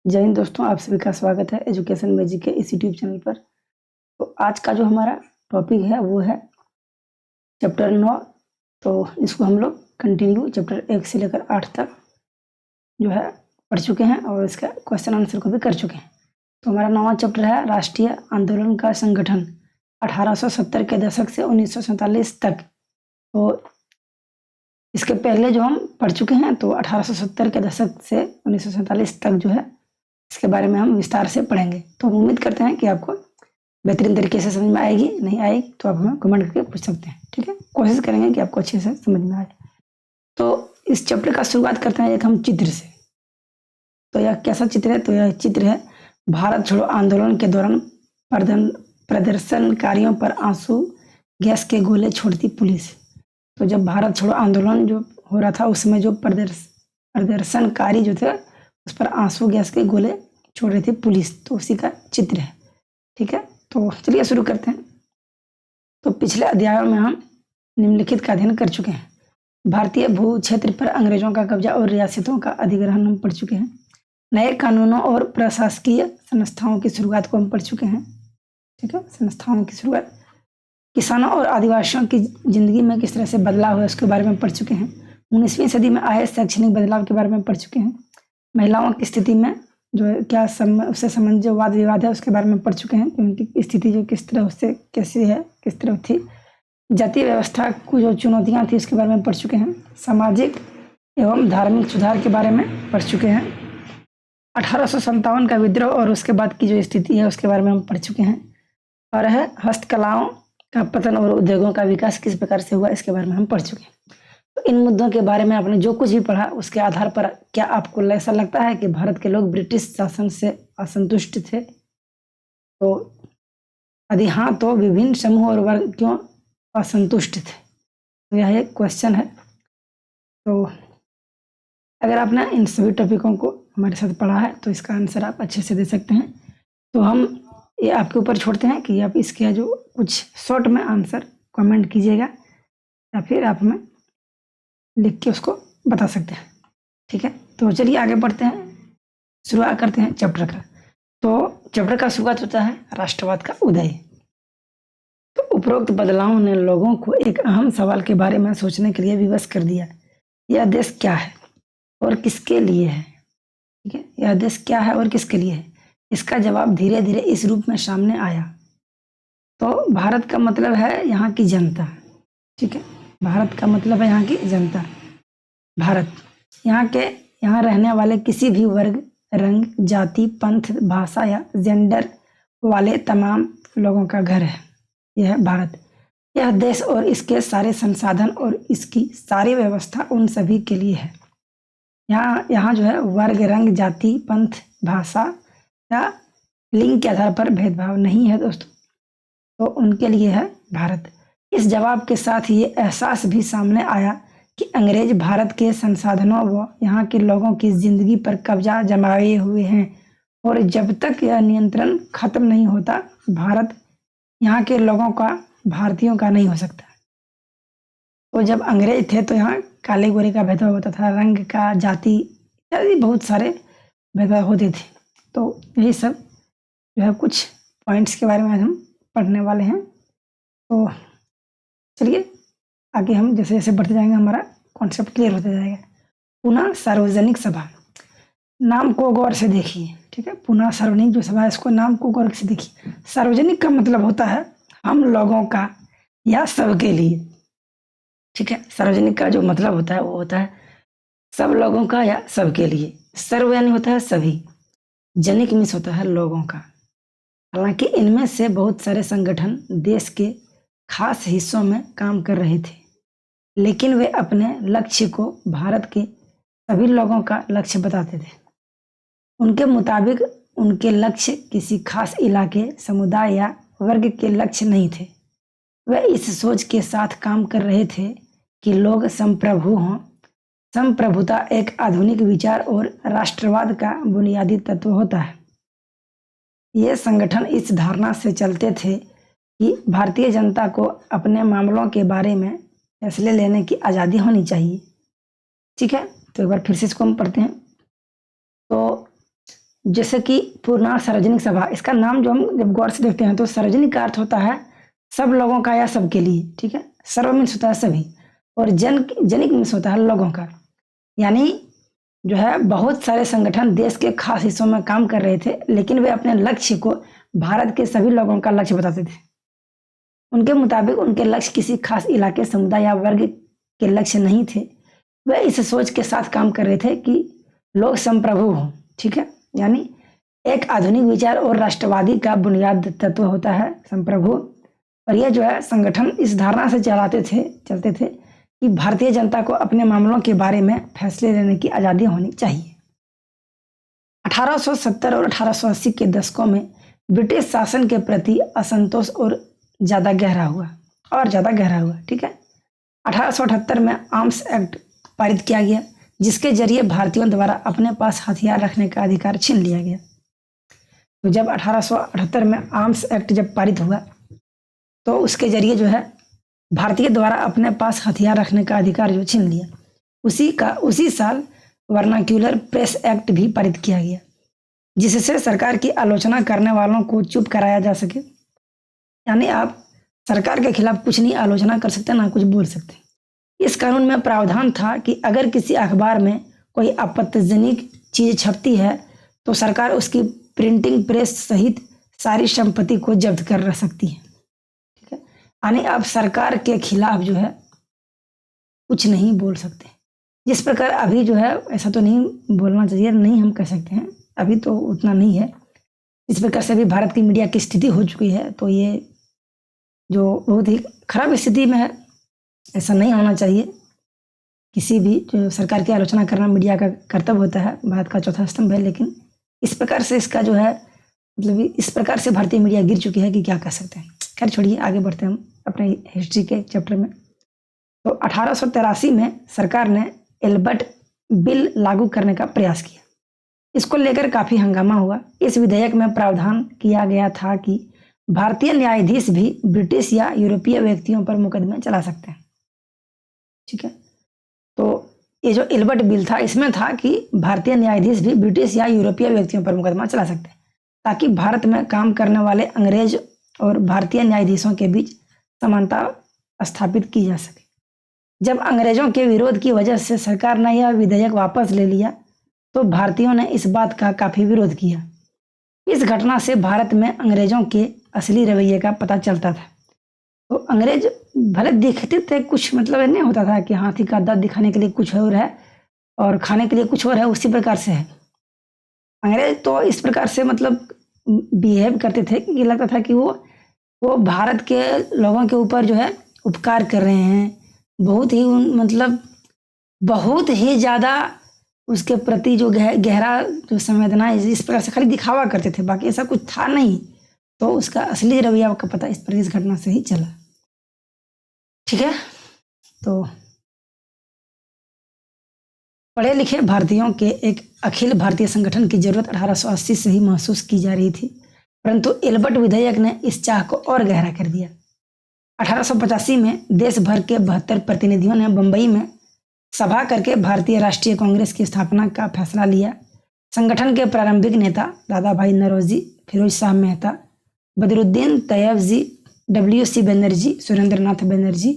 जय हिंद दोस्तों, आप सभी का स्वागत है एजुकेशन मैजिक के इस यूट्यूब चैनल पर। तो आज का जो हमारा टॉपिक है वो है चैप्टर 9। तो इसको हम लोग कंटिन्यू चैप्टर 1 से लेकर 8 तक जो है पढ़ चुके हैं और इसका क्वेश्चन आंसर को भी कर चुके हैं। तो हमारा 9वां चैप्टर है राष्ट्रीय आंदोलन का संगठन 1870 के दशक से 1947 तक। तो इसके पहले जो हम पढ़ चुके हैं तो 1870 के दशक से 1947 तक जो है इसके बारे में हम विस्तार से पढ़ेंगे। तो हम उम्मीद करते हैं कि आपको बेहतरीन तरीके से समझ में आएगी। नहीं आएगी तो आप हमें कमेंट करके पूछ सकते हैं, ठीक है। कोशिश करेंगे कि आपको अच्छे से समझ में आए। तो इस चैप्टर का शुरुआत करते हैं एक हम चित्र से। तो यह कैसा चित्र है? तो यह चित्र है भारत छोड़ो आंदोलन के दौरान प्रदर्शनकारियों पर आंसू गैस के गोले छोड़ती पुलिस। तो जब भारत छोड़ो आंदोलन जो हो रहा था उसमें जो प्रदर्शनकारी जो थे उस पर आंसू गैस के गोले छोड़ रही थी पुलिस, तो उसी का चित्र है, ठीक है। तो चलिए शुरू करते हैं। तो पिछले अध्यायों में हम निम्नलिखित का अध्ययन कर चुके हैं। भारतीय भू क्षेत्र पर अंग्रेजों का कब्जा और रियासतों का अधिग्रहण हम पढ़ चुके हैं। नए कानूनों और प्रशासकीय संस्थाओं की शुरुआत को हम पढ़ चुके हैं, ठीक है। संस्थाओं की शुरुआत, किसानों और आदिवासियों की जिंदगी में किस तरह से बदलाव हुआ उसके बारे में पढ़ चुके हैं। 19वीं सदी में आए शैक्षणिक बदलाव के बारे में पढ़ चुके हैं। महिलाओं की स्थिति में जो है क्या उससे संबंधित जो वाद विवाद है उसके बारे में पढ़ चुके हैं कि उनकी स्थिति जो किस तरह उससे कैसी है, किस तरह थी। जातीय व्यवस्था को जो चुनौतियां थी उसके बारे में पढ़ चुके हैं। सामाजिक एवं धार्मिक सुधार के बारे में पढ़ चुके हैं। 1857 का विद्रोह और उसके बाद की जो स्थिति है उसके बारे में हम पढ़ चुके हैं। और है हस्तकलाओं का पतन और उद्योगों का विकास किस प्रकार से हुआ इसके बारे में हम पढ़ चुके हैं। तो इन मुद्दों के बारे में आपने जो कुछ भी पढ़ा उसके आधार पर क्या आपको ऐसा लगता है कि भारत के लोग ब्रिटिश शासन से असंतुष्ट थे? तो यदि हाँ तो विभिन्न समूह और वर्ग क्यों असंतुष्ट थे? तो यह एक क्वेश्चन है। तो अगर आपने इन सभी टॉपिकों को हमारे साथ पढ़ा है तो इसका आंसर आप अच्छे से दे सकते हैं। तो हम ये आपके ऊपर छोड़ते हैं कि आप इसके जो कुछ शॉर्ट में आंसर कमेंट कीजिएगा या फिर आप हमें लिख के उसको बता सकते हैं, ठीक है। तो चलिए आगे बढ़ते हैं, शुरुआत करते हैं चैप्टर का। तो चैप्टर का शुरुआत होता है राष्ट्रवाद का उदय। तो उपरोक्त बदलावों ने लोगों को एक अहम सवाल के बारे में सोचने के लिए विवश कर दिया। यह देश क्या है और किसके लिए है, ठीक है। यह देश क्या है और किसके लिए है, इसका जवाब धीरे धीरे इस रूप में सामने आया। तो भारत का मतलब है यहाँ की जनता, ठीक है। भारत का मतलब है यहाँ की जनता। भारत यहाँ रहने वाले किसी भी वर्ग, रंग, जाति, पंथ, भाषा या जेंडर वाले तमाम लोगों का घर है। यह है भारत। यह देश और इसके सारे संसाधन और इसकी सारी व्यवस्था उन सभी के लिए है। यहाँ जो है वर्ग, रंग, जाति, पंथ, भाषा या लिंग के आधार पर भेदभाव नहीं है दोस्तों। तो उनके लिए है भारत। इस जवाब के साथ ये एहसास भी सामने आया कि अंग्रेज भारत के संसाधनों व यहाँ के लोगों की जिंदगी पर कब्जा जमाए हुए हैं और जब तक यह नियंत्रण खत्म नहीं होता भारत यहाँ के लोगों का भारतीयों का नहीं हो सकता। तो जब अंग्रेज थे तो यहाँ काले गोरे का भेदभाव होता था, रंग का, जाति इत्यादि बहुत सारे भेदभाव होते थे। तो यही सब जो है कुछ पॉइंट्स के बारे में आज हम पढ़ने वाले हैं। तो चलिए आगे हम जैसे जैसे बढ़ते जाएंगे हमारा कॉन्सेप्ट क्लियर होता जाएगा। पुनः सार्वजनिक सभा, नाम को गौर से देखिए, ठीक है। पुनः सार्वजनिक जो सभा है इसको नाम को गौर से देखिए। सार्वजनिक का मतलब होता है हम लोगों का या सबके लिए, ठीक है। सार्वजनिक का जो मतलब होता है वो होता है सब लोगों का या सबके लिए। सर्व यानी होता है सभी, जनिक मीन्स होता है लोगों का। हालांकि इनमें से बहुत सारे संगठन देश के खास हिस्सों में काम कर रहे थे, लेकिन वे अपने लक्ष्य को भारत के सभी लोगों का लक्ष्य बताते थे। उनके मुताबिक उनके लक्ष्य किसी खास इलाके, समुदाय या वर्ग के लक्ष्य नहीं थे। वे इस सोच के साथ काम कर रहे थे कि लोग संप्रभु हों। संप्रभुता एक आधुनिक विचार और राष्ट्रवाद का बुनियादी तत्व होता है। ये संगठन इस धारणा से चलते थे कि भारतीय जनता को अपने मामलों के बारे में फैसले लेने की आज़ादी होनी चाहिए, ठीक है। तो एक बार फिर से इसको हम पढ़ते हैं। तो जैसे कि पूर्णांग सार्वजनिक सभा, इसका नाम जो हम जब गौर से देखते हैं तो सार्वजनिक का अर्थ होता है सब लोगों का या सबके लिए, ठीक है। सर्व मीन्स होता है सभी, और जनिक मीन्स होता है लोगों का। यानी जो है बहुत सारे संगठन देश के खास हिस्सों में काम कर रहे थे, लेकिन वे अपने लक्ष्य को भारत के सभी लोगों का लक्ष्य बताते थे। उनके मुताबिक उनके लक्ष्य किसी खास इलाके, समुदाय या वर्ग के लक्ष्य नहीं थे। वे इस सोच के साथ काम कर रहे थे कि लोग संप्रभु हों, ठीक है। यानी एक आधुनिक विचार और राष्ट्रवादी का बुनियाद तत्व होता है संप्रभु। और यह जो है संगठन इस धारणा से चलते थे कि भारतीय जनता को अपने मामलों के बारे में फैसले लेने की आज़ादी होनी चाहिए। 1870 और 1880 के दशकों में ब्रिटिश शासन के प्रति असंतोष और ज़्यादा गहरा हुआ, ठीक है। 1878 में आर्म्स एक्ट पारित किया गया, जिसके जरिए भारतीयों द्वारा अपने पास हथियार रखने का अधिकार छीन लिया गया। तो जब 1878 में आर्म्स एक्ट जब पारित हुआ तो उसके जरिए जो है भारतीय द्वारा अपने पास हथियार रखने का अधिकार जो छीन लिया। उसी साल वर्नाक्यूलर प्रेस एक्ट भी पारित किया गया, जिससे सरकार की आलोचना करने वालों को चुप कराया जा सके। यानी आप सरकार के खिलाफ कुछ नहीं आलोचना कर सकते, ना कुछ बोल सकते। इस कानून में प्रावधान था कि अगर किसी अखबार में कोई आपत्तिजनक चीज छपती है तो सरकार उसकी प्रिंटिंग प्रेस सहित सारी संपत्ति को जब्त कर रह सकती है, ठीक है। यानी आप सरकार के खिलाफ जो है कुछ नहीं बोल सकते। जिस प्रकार अभी जो है ऐसा तो नहीं बोलना चाहिए, नहीं हम कह सकते हैं, अभी तो उतना नहीं है। इस प्रकार से अभी भारत की मीडिया की स्थिति हो चुकी है, तो ये जो बहुत ही खराब स्थिति में है, ऐसा नहीं होना चाहिए। किसी भी जो सरकार की आलोचना करना मीडिया का कर्तव्य होता है, भारत का चौथा स्तंभ है, लेकिन इस प्रकार से इसका जो है मतलब इस प्रकार से भारतीय मीडिया गिर चुकी है कि क्या कह सकते हैं। खैर छोड़िए, आगे बढ़ते हैं हम अपने हिस्ट्री के चैप्टर में। तो 1883 में सरकार ने एल्बर्ट बिल लागू करने का प्रयास किया। इसको लेकर काफ़ी हंगामा हुआ। इस विधेयक में प्रावधान किया गया था कि भारतीय न्यायाधीश भी ब्रिटिश या यूरोपीय व्यक्तियों पर मुकदमे चला सकते हैं, ठीक है। तो ये जो एल्बर्ट बिल था, इसमें था कि भारतीय न्यायाधीश भी ब्रिटिश या यूरोपीय व्यक्तियों पर मुकदमा चला सकते हैं, ताकि भारत में काम करने वाले अंग्रेज और भारतीय न्यायाधीशों के बीच समानता स्थापित की जा सके। जब अंग्रेजों के विरोध की वजह से सरकार ने यह विधेयक वापस ले लिया तो भारतीयों ने इस बात का काफ़ी विरोध किया। इस घटना से भारत में अंग्रेजों के असली रवैये का पता चलता था। तो अंग्रेज भले दिखते थे कुछ, मतलब नहीं होता था कि हाथी का दांत दिखाने के लिए कुछ और है और खाने के लिए कुछ और है, उसी प्रकार से है। अंग्रेज तो इस प्रकार से मतलब बिहेव करते थे कि लगता था कि वो भारत के लोगों के ऊपर जो है उपकार कर रहे हैं, बहुत ही मतलब बहुत ही ज़्यादा उसके प्रति जो गहरा जो संवेदना इस प्रकार से खाली दिखावा करते थे, बाकी ऐसा कुछ था नहीं। तो उसका असली रवैया का पता इस घटना से ही चला, ठीक है। तो पढ़े लिखे भारतीयों के एक अखिल भारतीय संगठन की जरूरत 1880 से ही महसूस की जा रही थी, परंतु एल्बर्ट विधेयक ने इस चाह को और गहरा कर दिया। 1885 में देश भर के 72 प्रतिनिधियों ने बंबई में सभा करके भारतीय राष्ट्रीय कांग्रेस की स्थापना का फैसला लिया। संगठन के प्रारंभिक नेता दादा भाई नौरोजी, फिरोज शाह मेहता, बदरुद्दीन तैयबजी, WC बनर्जी, सुरेंद्र नाथ बनर्जी,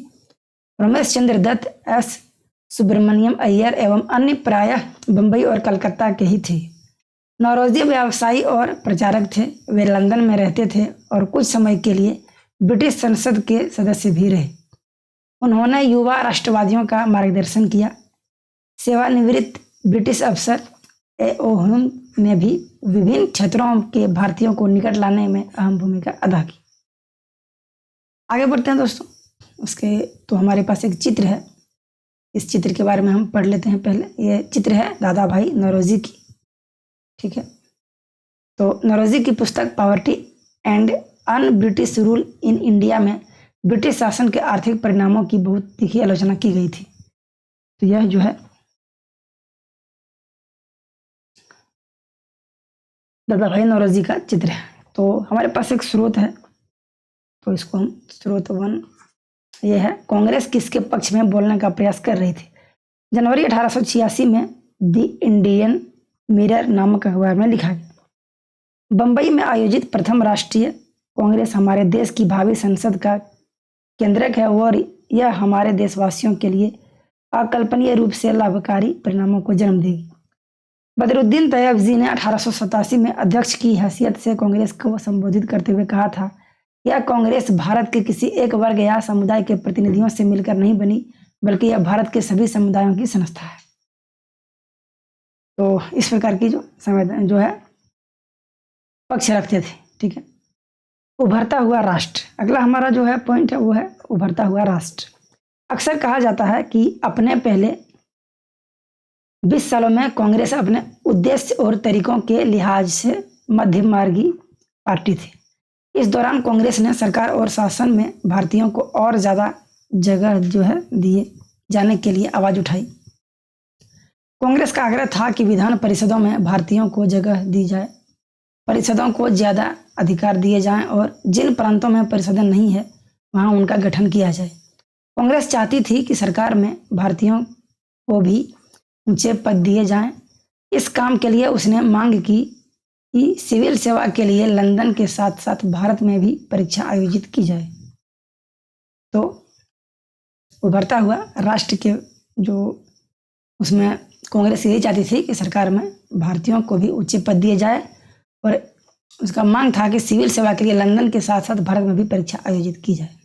रमेश चंद्र दत्त, S सुब्रमण्यम अय्यर एवं अन्य प्रायः बंबई और कलकत्ता के ही थे। नौरोजी व्यवसायी और प्रचारक थे। वे लंदन में रहते थे और कुछ समय के लिए ब्रिटिश संसद के सदस्य भी रहे। उन्होंने युवा राष्ट्रवादियों का मार्गदर्शन किया। सेवानिवृत्त ब्रिटिश अफसर एओहम ने भी विभिन्न क्षेत्रों के भारतीयों को निकट लाने में अहम भूमिका अदा की। आगे बढ़ते हैं दोस्तों। उसके तो हमारे पास एक चित्र है, इस चित्र के बारे में हम पढ़ लेते हैं पहले। ये चित्र है दादा भाई नौरोजी की, ठीक है। तो नौरोजी की पुस्तक poverty and un British rule in India में ब्रिटिश शासन के आर्थिक परिणामों की बहुत तीखी आलोचना की गई थी। तो यह जो है दादा भाई नौरोजी का चित्र है। तो हमारे पास एक स्रोत है, तो इसको हम स्रोत 1 ये है, कांग्रेस किसके पक्ष में बोलने का प्रयास कर रही थी। जनवरी 1886 में द इंडियन मिरर नामक अखबार में लिखा गया। बम्बई में आयोजित प्रथम राष्ट्रीय कांग्रेस हमारे देश की भावी संसद का केंद्रक है और यह हमारे देशवासियों के लिए अकल्पनीय रूप से लाभकारी परिणामों को जन्म देगी। बदरुद्दीन तैयबजी ने 1887 में अध्यक्ष की हैसियत से कांग्रेस को संबोधित करते हुए कहा था, यह कांग्रेस भारत के किसी एक वर्ग या समुदाय के प्रतिनिधियों से मिलकर नहीं बनी, बल्कि यह भारत के सभी समुदायों की संस्था है। तो इस प्रकार की जो है पक्ष रखते थे। ठीक है। उभरता हुआ राष्ट्र, अगला हमारा जो है पॉइंट है वो है उभरता हुआ राष्ट्र। अक्सर कहा जाता है कि अपने पहले 20 सालों में कांग्रेस अपने उद्देश्य और तरीकों के लिहाज से मध्यम मार्गी पार्टी थी। इस दौरान कांग्रेस ने सरकार और शासन में भारतीयों को और ज़्यादा जगह जो है दिए जाने के लिए आवाज़ उठाई। कांग्रेस का आग्रह था कि विधान परिषदों में भारतीयों को जगह दी जाए, परिषदों को ज़्यादा अधिकार दिए जाएं और जिन प्रांतों में परिषदें नहीं है वहां उनका गठन किया जाए। कांग्रेस चाहती थी कि सरकार में भारतीयों को भी ऊंचे पद दिए जाएं। इस काम के लिए उसने मांग की कि सिविल सेवा के लिए लंदन के साथ साथ भारत में भी परीक्षा आयोजित की जाए। तो उभरता हुआ राष्ट्र के जो उसमें कांग्रेस यही चाहती थी कि सरकार में भारतीयों को भी ऊंचे पद दिए जाए और उसका मांग था कि सिविल सेवा के लिए लंदन के साथ साथ भारत में भी परीक्षा आयोजित की जाए।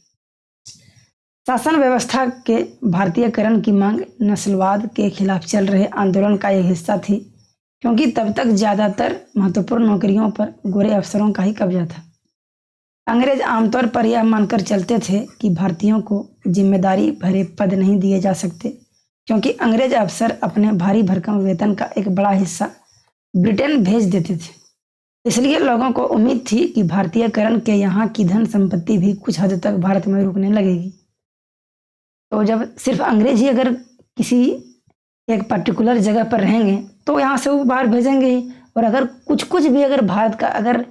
शासन व्यवस्था के भारतीयकरण की मांग नस्लवाद के खिलाफ चल रहे आंदोलन का एक हिस्सा थी, क्योंकि तब तक ज़्यादातर महत्वपूर्ण नौकरियों पर गोरे अफसरों का ही कब्जा था। अंग्रेज आमतौर पर यह मानकर चलते थे कि भारतीयों को जिम्मेदारी भरे पद नहीं दिए जा सकते, क्योंकि अंग्रेज अफसर अपने भारी भरकम वेतन का एक बड़ा हिस्सा ब्रिटेन भेज देते थे। इसलिए लोगों को उम्मीद थी कि भारतीयकरण के यहाँ की धन संपत्ति भी कुछ हद तक भारत में रुकने लगेगी। तो जब सिर्फ अंग्रेज ही अगर किसी एक पर्टिकुलर जगह पर रहेंगे तो यहाँ से वो बाहर भेजेंगे ही, और अगर कुछ भी अगर भारत का अगर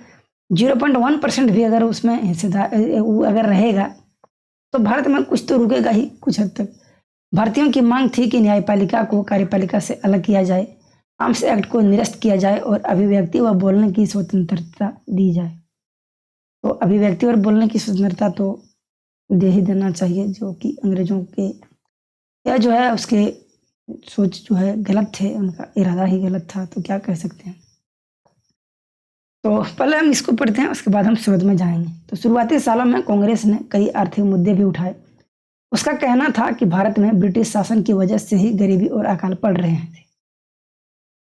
0.1% भी अगर उसमें हिस्सेदार अगर रहेगा तो भारत में कुछ तो रुकेगा ही कुछ हद तक। भारतीयों की मांग थी कि न्यायपालिका को कार्यपालिका से अलग किया जाए, आर्म्स एक्ट को निरस्त किया जाए और अभिव्यक्ति व बोलने की स्वतंत्रता दी जाए। तो अभिव्यक्ति और बोलने की स्वतंत्रता तो दे ही देना चाहिए, जो कि अंग्रेजों के या जो है उसके सोच जो है गलत थे, उनका इरादा ही गलत था, तो क्या कह सकते हैं। तो पहले हम इसको पढ़ते हैं, उसके बाद हम शोध में जाएंगे। तो शुरुआती सालों में कांग्रेस ने कई आर्थिक मुद्दे भी उठाए। उसका कहना था कि भारत में ब्रिटिश शासन की वजह से ही गरीबी और अकाल पड़ रहे थे।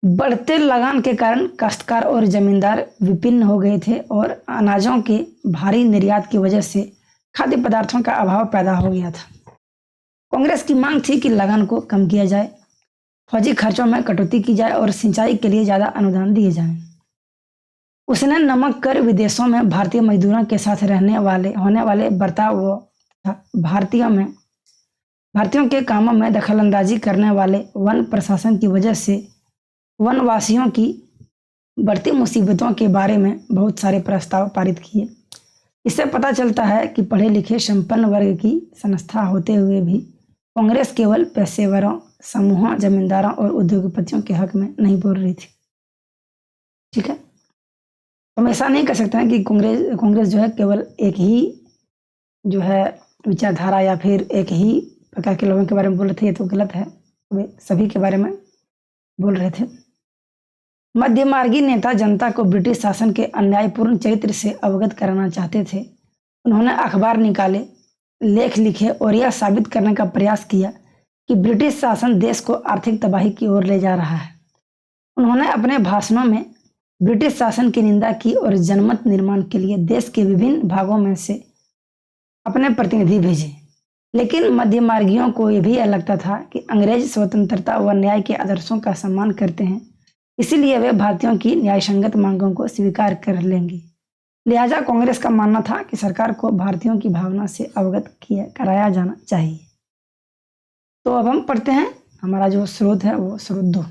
बढ़ते लगान के कारण काश्तकार और जमींदार विभिन्न हो गए थे और अनाजों के भारी निर्यात की वजह से खाद्य पदार्थों का अभाव पैदा हो गया था। कांग्रेस की मांग थी कि लगान को कम किया जाए, फौजी खर्चों में कटौती की जाए और सिंचाई के लिए ज़्यादा अनुदान दिए जाएं। उसने नमक कर विदेशों में भारतीय मजदूरों के साथ होने वाले बर्ताव व भारतीयों के कामों में दखलंदाजी करने वाले वन प्रशासन की वजह से वनवासियों की बढ़ती मुसीबतों के बारे में बहुत सारे प्रस्ताव पारित किए। इससे पता चलता है कि पढ़े लिखे संपन्न वर्ग की संस्था होते हुए भी कांग्रेस केवल पेशेवरों, समूहों, जमींदारों और उद्योगपतियों के हक में नहीं बोल रही थी। ठीक है। हम ऐसा नहीं कर सकते हैं कि कांग्रेस जो है केवल एक ही जो है विचारधारा या फिर एक ही प्रकार के लोगों के बारे में बोल रहे थे, ये तो गलत है। वे सभी के बारे में बोल रहे थे। मध्यमार्गी नेता जनता को ब्रिटिश शासन के अन्यायपूर्ण चरित्र से अवगत कराना चाहते थे। उन्होंने अखबार निकाले, लेख लिखे और यह साबित करने का प्रयास किया कि ब्रिटिश शासन देश को आर्थिक तबाही की ओर ले जा रहा है। उन्होंने अपने भाषणों में ब्रिटिश शासन की निंदा की और जनमत निर्माण के लिए देश के विभिन्न भागों में से अपने प्रतिनिधि भेजे। लेकिन मध्यमार्गियों को यह भी लगता था कि अंग्रेज स्वतंत्रता व न्याय के आदर्शों का सम्मान करते हैं, इसीलिए वे भारतीयों की न्यायसंगत मांगों को स्वीकार कर लेंगे। लिहाजा कांग्रेस का मानना था कि सरकार को भारतीयों की भावना से अवगत कराया जाना चाहिए। तो अब हम पढ़ते हैं हमारा जो स्रोत है वो स्रोत 2।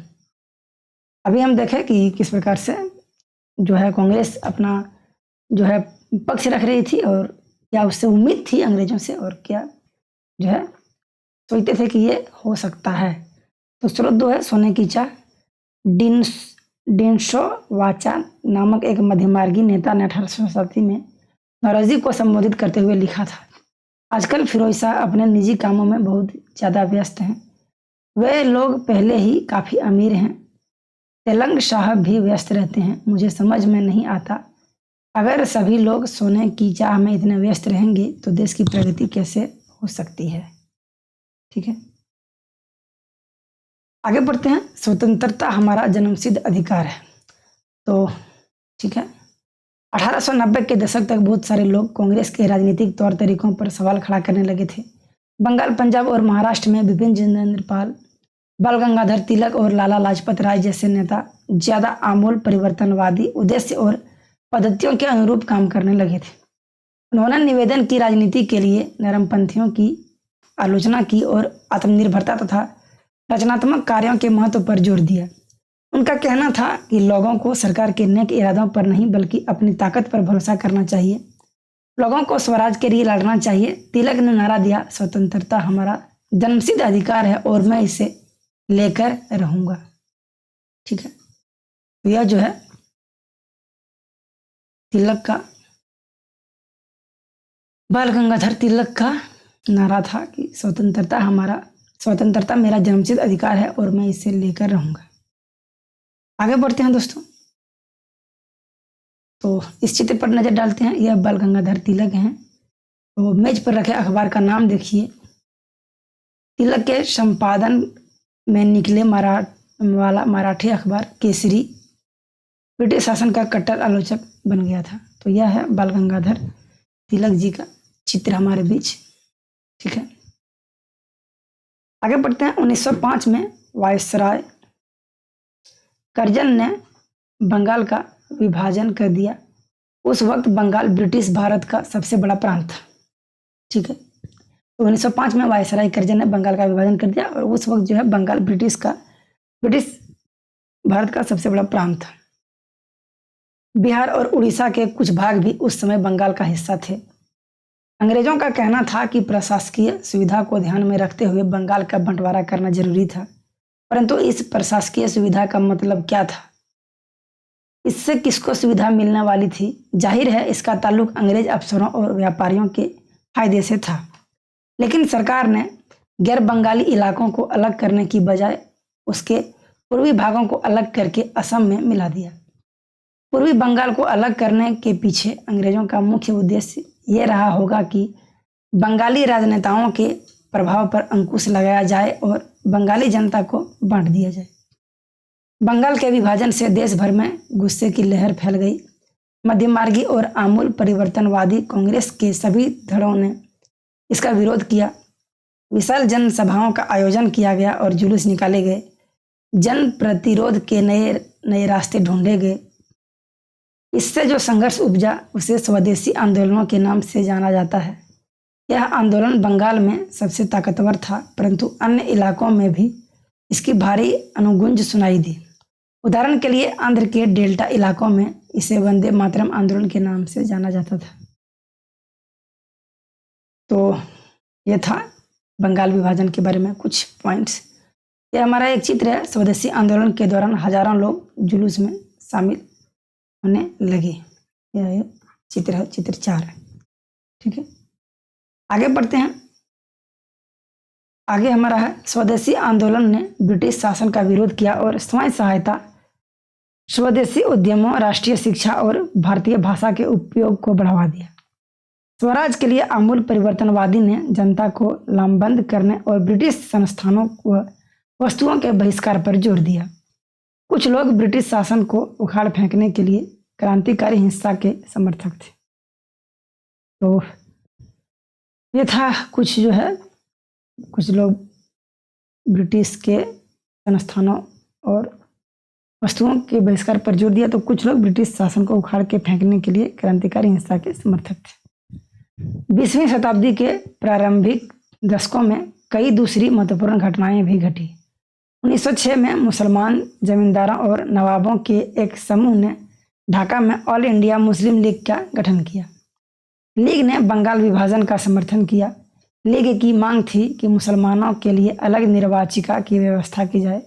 अभी हम देखें कि किस प्रकार से जो है कांग्रेस अपना जो है पक्ष रख रही थी और क्या उससे उम्मीद थी अंग्रेजों से, और क्या जो है सोचते थे कि ये हो सकता है। तो स्रोत 2 है सोने की चाह, डीन डेनशो वाचा नामक एक मध्यमार्गी नेता ने 1887 में नौरोजी को संबोधित करते हुए लिखा था, आजकल फिरोज शाह अपने निजी कामों में बहुत ज़्यादा व्यस्त हैं। वे लोग पहले ही काफ़ी अमीर हैं। तेलंग साहब भी व्यस्त रहते हैं। मुझे समझ में नहीं आता, अगर सभी लोग सोने की चाह में इतने व्यस्त रहेंगे तो देश की प्रगति कैसे हो सकती है। ठीक है, आगे बढ़ते हैं। स्वतंत्रता हमारा जन्मसिद्ध अधिकार है। तो ठीक है, 1890 के दशक तक बहुत सारे लोग कांग्रेस के राजनीतिक तौर तरीकों पर सवाल खड़ा करने लगे थे। बंगाल, पंजाब और महाराष्ट्र में बिपिन चंद्र पाल, बाल गंगाधर तिलक और लाला लाजपत राय जैसे नेता ज्यादा आमूल परिवर्तनवादी उद्देश्य और पद्धतियों के अनुरूप काम करने लगे थे। उन्होंने निवेदन की राजनीति के लिए नरमपंथियों की आलोचना की और आत्मनिर्भरता तथा रचनात्मक कार्यों के महत्व पर जोर दिया। उनका कहना था कि लोगों को सरकार के नेक इरादों पर नहीं बल्कि अपनी ताकत पर भरोसा करना चाहिए। लोगों को स्वराज के लिए लड़ना चाहिए। तिलक ने नारा दिया, स्वतंत्रता हमारा जन्मसिद्ध अधिकार है और मैं इसे लेकर रहूंगा। ठीक है, तो यह जो है तिलक का, बाल गंगाधर तिलक का नारा था कि स्वतंत्रता मेरा जन्मसिद्ध अधिकार है और मैं इसे लेकर रहूंगा। आगे बढ़ते हैं दोस्तों, तो इस चित्र पर नजर डालते हैं। यह बाल गंगाधर तिलक हैं। तो मेज पर रखे अखबार का नाम देखिए। तिलक के संपादन में निकले मराठी अखबार केसरी ब्रिटिश शासन का कट्टर आलोचक बन गया था। तो यह है बाल गंगाधर तिलक जी का चित्र हमारे बीच। ठीक है, आगे बढ़ते हैं। 1905 में वायसराय कर्जन ने बंगाल का विभाजन कर दिया। उस वक्त बंगाल ब्रिटिश भारत का सबसे बड़ा प्रांत था। ठीक है, तो 1905 में वायसराय कर्जन ने बंगाल का विभाजन कर दिया और उस वक्त जो है बंगाल ब्रिटिश भारत का सबसे बड़ा प्रांत था। बिहार और उड़ीसा के कुछ भाग भी उस समय बंगाल का हिस्सा थे। अंग्रेजों का कहना था कि प्रशासकीय सुविधा को ध्यान में रखते हुए बंगाल का बंटवारा करना जरूरी था, परंतु इस प्रशासकीय सुविधा का मतलब क्या था, इससे किसको सुविधा मिलने वाली थी? जाहिर है इसका ताल्लुक अंग्रेज अफसरों और व्यापारियों के फायदे से था। लेकिन सरकार ने गैर बंगाली इलाकों को अलग करने की बजाय उसके पूर्वी भागों को अलग करके असम में मिला दिया। पूर्वी बंगाल को अलग करने के पीछे अंग्रेजों का मुख्य उद्देश्य ये रहा होगा कि बंगाली राजनेताओं के प्रभाव पर अंकुश लगाया जाए और बंगाली जनता को बांट दिया जाए। बंगाल के विभाजन से देश भर में गुस्से की लहर फैल गई। मध्यमार्गी और आमूल परिवर्तनवादी कांग्रेस के सभी धड़ों ने इसका विरोध किया। विशाल जनसभाओं का आयोजन किया गया और जुलूस निकाले गए। जन प्रतिरोध के नए नए रास्ते ढूंढे गए। इससे जो संघर्ष उपजा उसे स्वदेशी आंदोलनों के नाम से जाना जाता है। यह आंदोलन बंगाल में सबसे ताकतवर था, परंतु अन्य इलाकों में भी इसकी भारी अनुगूंज सुनाई दी। उदाहरण के लिए आंध्र के डेल्टा इलाकों में इसे वंदे मातरम आंदोलन के नाम से जाना जाता था। तो यह था बंगाल विभाजन के बारे में कुछ पॉइंट्स। यह हमारा एक चित्र है। स्वदेशी आंदोलन के दौरान हजारों लोग जुलूस में शामिल होने लगे। यह चित्र है, चित्र 4 है। ठीक है, आगे बढ़ते हैं। आगे हमारा है स्वदेशी आंदोलन ने ब्रिटिश शासन का विरोध किया और स्वयं सहायता, स्वदेशी उद्यमों, राष्ट्रीय शिक्षा और भारतीय भाषा के उपयोग को बढ़ावा दिया। स्वराज के लिए आमूल परिवर्तनवादी ने जनता को लामबंद करने और ब्रिटिश संस्थानों व वस्तुओं के बहिष्कार पर जोर दिया। कुछ लोग ब्रिटिश शासन को उखाड़ फेंकने के लिए क्रांतिकारी हिंसा के समर्थक थे। तो ये था कुछ जो है, कुछ लोग ब्रिटिश के संस्थानों और वस्तुओं के बहिष्कार पर जोर दिया, तो कुछ लोग ब्रिटिश शासन को उखाड़ के फेंकने के लिए क्रांतिकारी हिंसा के समर्थक थे। 20वीं शताब्दी के प्रारंभिक दशकों में कई दूसरी महत्वपूर्ण घटनाएं भी घटी। 1906 में मुसलमान जमींदारों और नवाबों के एक समूह ने ढाका में ऑल इंडिया मुस्लिम लीग का गठन किया। लीग ने बंगाल विभाजन का समर्थन किया। लीग की मांग थी कि मुसलमानों के लिए अलग निर्वाचिका की व्यवस्था की जाए।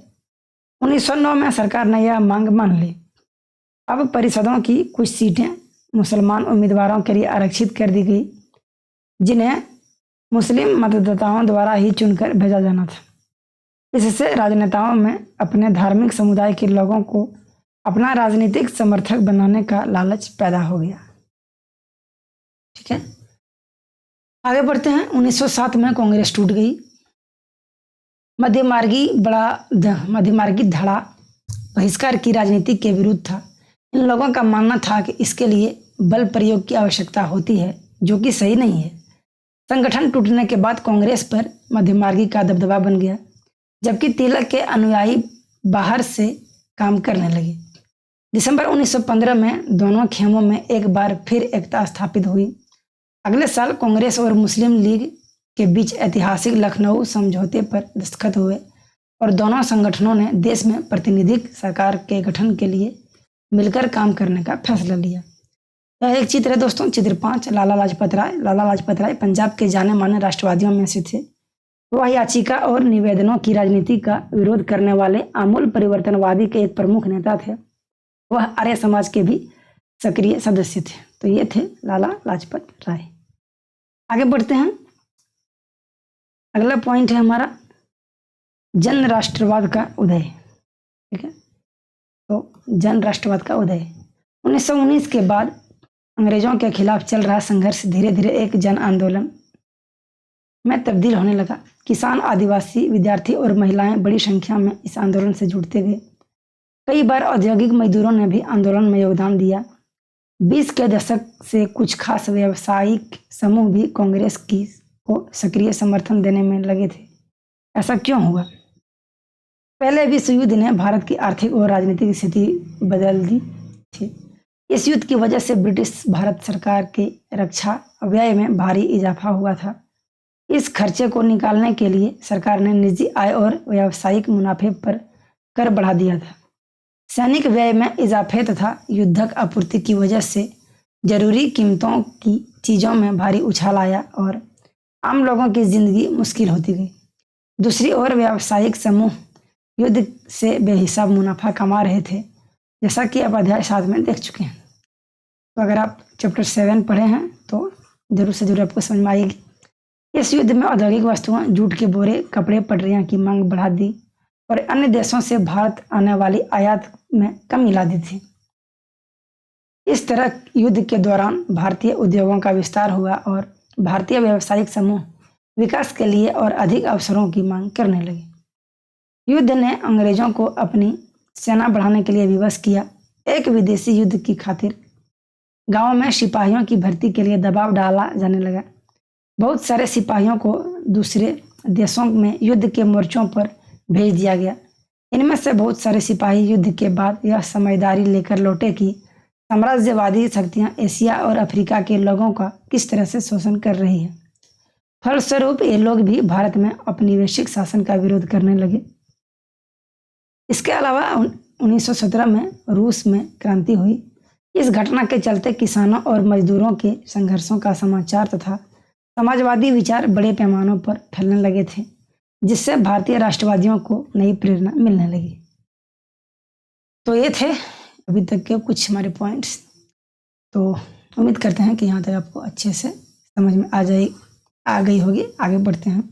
1909 में सरकार ने यह मांग मान ली। अब परिषदों की कुछ सीटें मुसलमान उम्मीदवारों के लिए आरक्षित कर दी गई, जिन्हें मुस्लिम मतदाताओं द्वारा ही चुनकर भेजा जाना था। इससे राजनेताओं में अपने धार्मिक समुदाय के लोगों को अपना राजनीतिक समर्थक बनाने का लालच पैदा हो गया। ठीक है, आगे बढ़ते हैं। 1907 में कांग्रेस टूट गई। मध्यमार्गी धड़ा बहिष्कार की राजनीति के विरुद्ध था। इन लोगों का मानना था कि इसके लिए बल प्रयोग की आवश्यकता होती है, जो कि सही नहीं है। संगठन टूटने के बाद कांग्रेस पर मध्यमार्गी का दबदबा बन गया, जबकि तिलक के अनुयायी बाहर से काम करने लगे। दिसंबर 1915 में दोनों खेमों में एक बार फिर एकता स्थापित हुई। अगले साल कांग्रेस और मुस्लिम लीग के बीच ऐतिहासिक लखनऊ समझौते पर दस्तखत हुए और दोनों संगठनों ने देश में प्रतिनिधिक सरकार के गठन के लिए मिलकर काम करने का फैसला लिया। यह एक चित्र है दोस्तों, चित्र 5। लाला लाजपत राय। लाला लाजपत राय पंजाब के जाने माने राष्ट्रवादियों में से थे। वह याचिका और निवेदनों की राजनीति का विरोध करने वाले आमूल परिवर्तनवादी के एक प्रमुख नेता थे। वह आर्य समाज के भी सक्रिय सदस्य थे। तो ये थे लाला लाजपत राय। आगे बढ़ते हैं। अगला पॉइंट है हमारा जन राष्ट्रवाद का उदय। ठीक है, तो जन राष्ट्रवाद का उदय 1919 के बाद अंग्रेजों के खिलाफ चल रहा संघर्ष धीरे धीरे एक जन आंदोलन में तब्दील होने लगा। किसान, आदिवासी, विद्यार्थी और महिलाएं बड़ी संख्या में इस आंदोलन से जुड़ते गए। कई बार औद्योगिक मजदूरों ने भी आंदोलन में योगदान दिया। 20 के दशक से कुछ खास व्यावसायिक समूह भी कांग्रेस की को सक्रिय समर्थन देने में लगे थे। ऐसा क्यों हुआ? पहले विश्व युद्ध ने भारत की आर्थिक और राजनीतिक स्थिति बदल दी थी। इस युद्ध की वजह से ब्रिटिश भारत सरकार के रक्षा व्यय में भारी इजाफा हुआ था। इस खर्चे को निकालने के लिए सरकार ने निजी आय और व्यावसायिक मुनाफे पर कर बढ़ा दिया था। सैनिक व्यय में इजाफे तथा युद्धक आपूर्ति की वजह से जरूरी कीमतों की चीज़ों में भारी उछाल आया और आम लोगों की जिंदगी मुश्किल होती गई। दूसरी ओर व्यावसायिक समूह युद्ध से बेहिसाब मुनाफा कमा रहे थे, जैसा कि आप अध्याय 7 में देख चुके हैं। तो अगर आप चैप्टर 7 पढ़े हैं तो जरूर से जरूर आपको समझ में आएगी। इस युद्ध में औद्योगिक वस्तुओं, जूट के बोरे, कपड़े, पटरियां की मांग बढ़ा दी और अन्य देशों से भारत आने वाली आयात में कमी ला दी थी। इस तरह युद्ध के दौरान भारतीय उद्योगों का विस्तार हुआ और भारतीय व्यावसायिक समूह विकास के लिए और अधिक अवसरों की मांग करने लगे। युद्ध ने अंग्रेजों को अपनी सेना बढ़ाने के लिए विवश किया। एक विदेशी युद्ध की खातिर गांवों में सिपाहियों की भर्ती के लिए दबाव डाला जाने लगा। बहुत सारे सिपाहियों को दूसरे देशों में युद्ध के मोर्चों पर भेज दिया गया। इनमें से बहुत सारे सिपाही युद्ध के बाद यह समझदारी लेकर लौटे कि साम्राज्यवादी शक्तियां एशिया और अफ्रीका के लोगों का किस तरह से शोषण कर रही है। फलस्वरूप ये लोग भी भारत में औपनिवेशिक शासन का विरोध करने लगे। इसके अलावा 1917 में रूस में क्रांति हुई। इस घटना के चलते किसानों और मजदूरों के संघर्षों का समाचार तथा समाजवादी विचार बड़े पैमानों पर फैलने लगे थे, जिससे भारतीय राष्ट्रवादियों को नई प्रेरणा मिलने लगी। तो ये थे अभी तक के कुछ हमारे पॉइंट्स। तो उम्मीद करते हैं कि यहाँ तक आपको अच्छे से समझ में आ गई होगी। आगे बढ़ते हैं।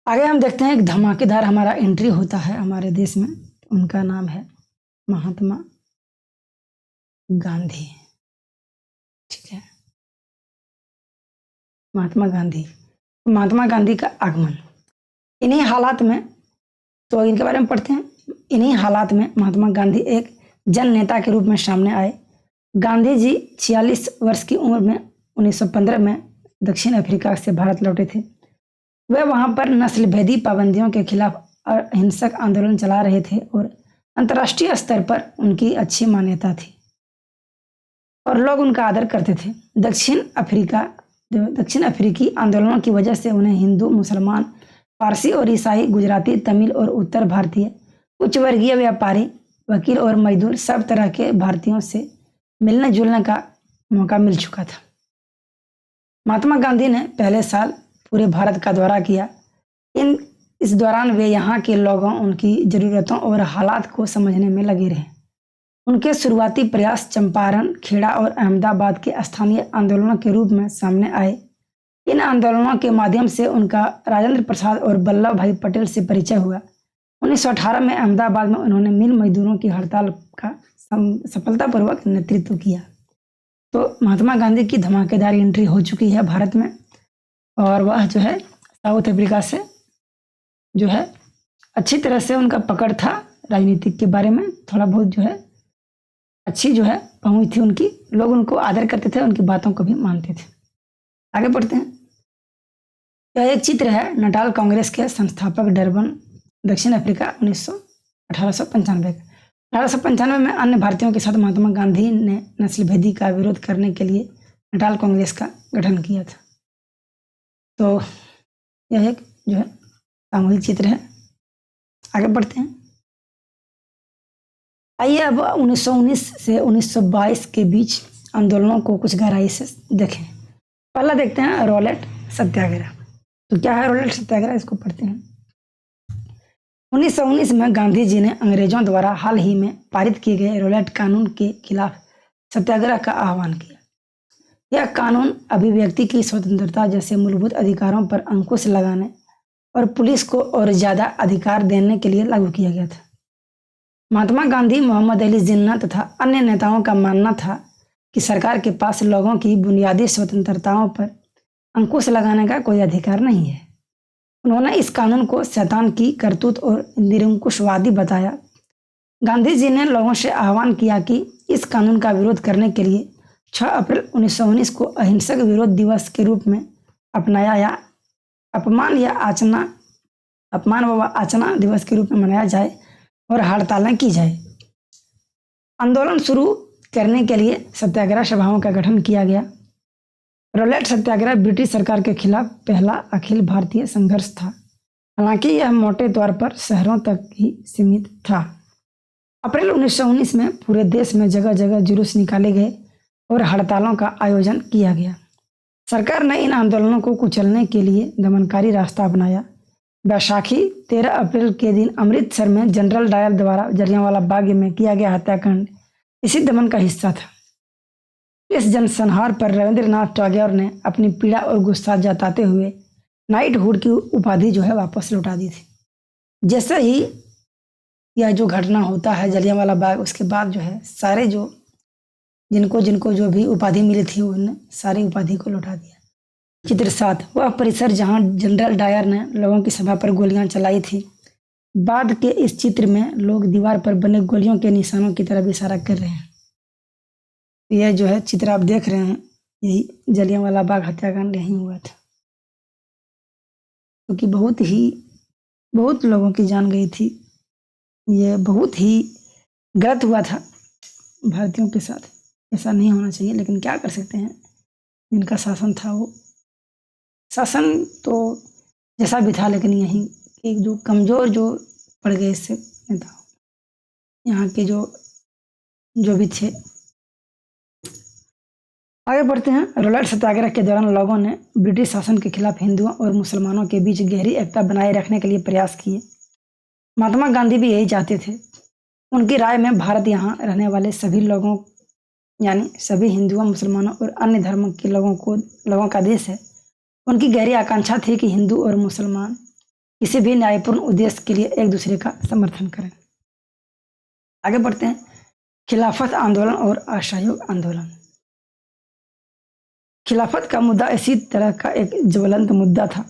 आगे हम देखते हैं एक धमाकेदार हमारा एंट्री होता है हमारे देश में। उनका नाम है महात्मा गांधी। ठीक है, महात्मा गांधी का आगमन। इन्हीं हालात में, तो इनके बारे में पढ़ते हैं। इन्हीं हालात में महात्मा गांधी एक जन नेता के रूप में सामने आए। गांधी जी 46 वर्ष की उम्र में 1915 में दक्षिण अफ्रीका से भारत लौटे थे। वे वहां पर नस्ल भेदी पाबंदियों के खिलाफ अहिंसक आंदोलन चला रहे थे और अंतर्राष्ट्रीय स्तर पर उनकी अच्छी मान्यता थी और लोग उनका आदर करते थे। दक्षिण अफ्रीकी आंदोलनों की वजह से उन्हें हिंदू, मुसलमान, पारसी और ईसाई, गुजराती, तमिल और उत्तर भारतीय, उच्च वर्गीय व्यापारी, वकील और मजदूर सब तरह के भारतीयों से मिलने जुलने का मौका मिल चुका था। महात्मा गांधी ने पहले साल पूरे भारत का दौरा किया। इस दौरान वे यहाँ के लोगों, उनकी ज़रूरतों और हालात को समझने में लगे रहे। उनके शुरुआती प्रयास चंपारण, खेड़ा और अहमदाबाद के स्थानीय आंदोलनों के रूप में सामने आए। इन आंदोलनों के माध्यम से उनका राजेंद्र प्रसाद और वल्लभ भाई पटेल से परिचय हुआ। 1918 में अहमदाबाद में उन्होंने मिल मजदूरों की हड़ताल का सफलतापूर्वक नेतृत्व किया। तो महात्मा गांधी की धमाकेदार एंट्री हो चुकी है भारत में, और वह जो है साउथ अफ्रीका से जो है अच्छी तरह से उनका पकड़ था, राजनीतिक के बारे में थोड़ा बहुत जो है अच्छी जो है पहुंच थी उनकी, लोग उनको आदर करते थे, उनकी बातों को भी मानते थे। आगे बढ़ते हैं। यह एक चित्र है नटाल कांग्रेस के संस्थापक डरबन, दक्षिण अफ्रीका 1895 का। 1895 में अन्य भारतीयों के साथ महात्मा गांधी ने नस्लभेदी का विरोध करने के लिए नटाल कांग्रेस का गठन किया था। तो यह एक जो है सामूहिक चित्र है। आगे बढ़ते हैं। आइए अब 1919 से 1922 के बीच आंदोलनों को कुछ गहराई से देखें। पहला देखते हैं रॉलेट सत्याग्रह। तो क्या है रॉलेट सत्याग्रह, इसको पढ़ते हैं। 1919 में गांधी जी ने अंग्रेजों द्वारा हाल ही में पारित किए गए रॉलेट कानून के खिलाफ सत्याग्रह का आह्वान किया। यह कानून अभिव्यक्ति की स्वतंत्रता जैसे मूलभूत अधिकारों पर अंकुश लगाने और पुलिस को और ज्यादा अधिकार देने के लिए लागू किया गया था। महात्मा गांधी, मोहम्मद अली जिन्ना तथा अन्य नेताओं का मानना था कि सरकार के पास लोगों की बुनियादी स्वतंत्रताओं पर अंकुश लगाने का कोई अधिकार नहीं है। उन्होंने इस कानून को शैतान की करतूत और निरंकुशवादी बताया। गांधी जी ने लोगों से आह्वान किया कि इस कानून का विरोध करने के लिए 6 अप्रैल 1919 को अहिंसक विरोध दिवस के रूप में अपनाया या अपमान व आचना दिवस के रूप में मनाया जाए और हड़तालें की जाए। आंदोलन शुरू करने के लिए सत्याग्रह सभाओं का गठन किया गया। रॉलेट सत्याग्रह ब्रिटिश सरकार के खिलाफ पहला अखिल भारतीय संघर्ष था। हालांकि यह मोटे तौर पर शहरों तक ही सीमित था। अप्रैल 1919 में पूरे देश में जगह जगह जुलूस निकाले गए और हड़तालों का आयोजन किया गया। सरकार ने इन आंदोलनों को कुचलने के लिए दमनकारी रास्ता अपनाया। बैसाखी 13 अप्रैल के दिन अमृतसर में जनरल डायर द्वारा जलियांवाला बाग में किया गया हत्याकांड इसी दमन का हिस्सा था। इस जनसंहार पर रविंद्रनाथ टैगोर ने अपनी पीड़ा और गुस्सा जताते हुए नाइटहुड की उपाधि जो है वापस लौटा दी थी। जैसे ही यह जो घटना होता है जलियांवाला बाग, उसके बाद जो है सारे जो जिनको जो भी उपाधि मिली थी उन्होंने सारी उपाधि को लौटा दिया। चित्र 7, वह परिसर जहां जनरल डायर ने लोगों की सभा पर गोलियां चलाई थी। बाद के इस चित्र में लोग दीवार पर बने गोलियों के निशानों की तरफ इशारा कर रहे हैं। यह जो है चित्र आप देख रहे हैं, यही जलियांवाला बाग हत्याकांड यहीं हुआ था, क्योंकि बहुत लोगों की जान गई थी। यह बहुत ही गलत हुआ था भारतीयों के साथ, ऐसा नहीं होना चाहिए, लेकिन क्या कर सकते हैं। जिनका शासन था वो शासन तो जैसा भी था, लेकिन यहीं एक जो कमज़ोर जो पड़ गए इससे नेता, यहाँ के जो भी थे। आगे बढ़ते हैं। रॉलेट सत्याग्रह के दौरान लोगों ने ब्रिटिश शासन के खिलाफ हिंदुओं और मुसलमानों के बीच गहरी एकता बनाए रखने के लिए प्रयास किए। महात्मा गांधी भी यही चाहते थे। उनकी राय में भारत यहाँ रहने वाले सभी लोगों यानी सभी हिंदुओं, मुसलमानों और अन्य धर्म के लोगों का देश है। उनकी गहरी आकांक्षा थी कि हिंदू और मुसलमान किसी भी न्यायपूर्ण उद्देश्य के लिए एक दूसरे का समर्थन करें। आगे बढ़ते हैं। खिलाफत आंदोलन और असहयोग आंदोलन। खिलाफत का मुद्दा इसी तरह का एक ज्वलंत मुद्दा था।